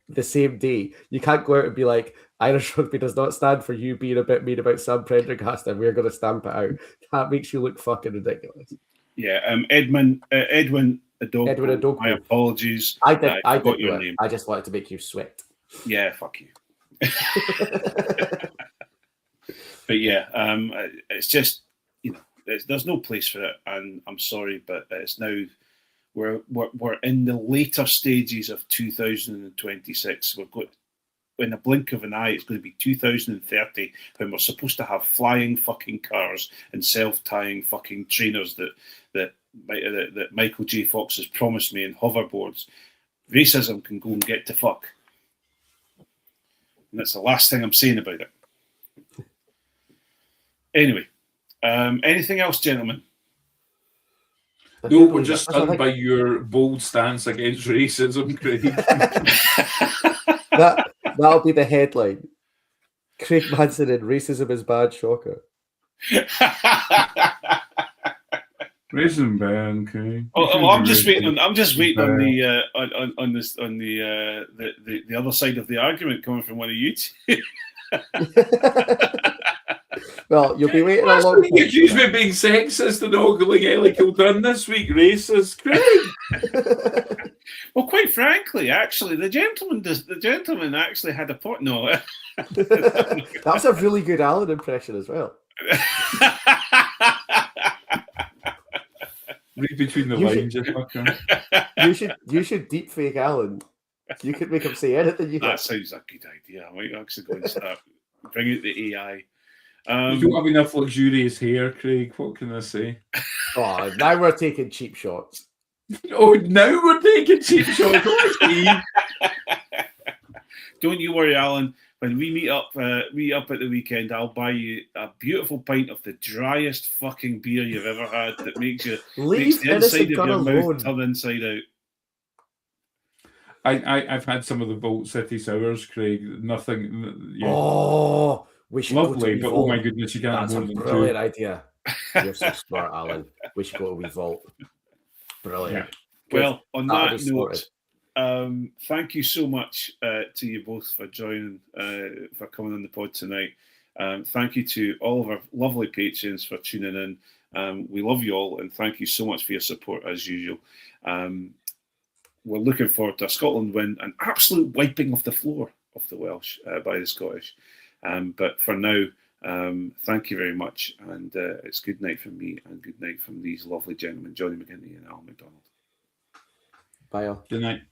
the same day. You can't go out and be like, Irish rugby does not stand for you being a bit mean about Sam Prendergast, and we're going to stamp it out. That makes you look fucking ridiculous. Yeah, Edwin Adogbo. My apologies. I got your name. I just wanted to make you sweat. Yeah, fuck you. But yeah, it's just there's no place for it, and I'm sorry, but it's now we're in the later stages of 2026. We've got, in the blink of an eye, it's going to be 2030 when we're supposed to have flying fucking cars and self-tying fucking trainers that Michael J. Fox has promised me, and hoverboards. Racism can go and get to fuck. And that's the last thing I'm saying about it. Anyway, anything else, gentlemen? No, we're just stunned by your bold stance against racism, Craig. That'll be the headline. Craig Manson and racism is bad, shocker. Racism bad, okay. I'm just waiting on the other side of the argument coming from one of you two. Well, you'll be waiting a long time. Accused me of being sexist and ogling Ellie Kildun this week, racist, Craig. Well, quite frankly, actually, the gentleman actually had a point. No, that was a really good Allan impression as well. Read between the lines, you should deep fake Allan. You could make him say anything you want. That sounds a good idea. I might actually go and start bring out the AI. You don't have enough luxurious hair, Craig. What can I say? Oh, now we're taking cheap shots. Oh, now we're taking cheap shots. Don't you worry, Allan. When we meet up at the weekend, I'll buy you a beautiful pint of the driest fucking beer you've ever had that makes the inside of your mouth turn inside out. I've had some of the Vault City sours, Craig. Nothing. Yeah. Oh, we should lovely, go to but oh my goodness, you can't have more than two. Brilliant idea. You're so smart, Allan. We should go to Vault. Brilliant. Yeah. Well, on that note, thank you so much to you both for joining, for coming on the pod tonight. Thank you to all of our lovely patrons for tuning in. We love you all, and thank you so much for your support as usual. We're looking forward to a Scotland win, an absolute wiping of the floor of the Welsh by the Scottish. But for now, thank you very much, and it's good night from me and good night from these lovely gentlemen, Jonny McGinty and Allan McDonald. Bye all. Good night.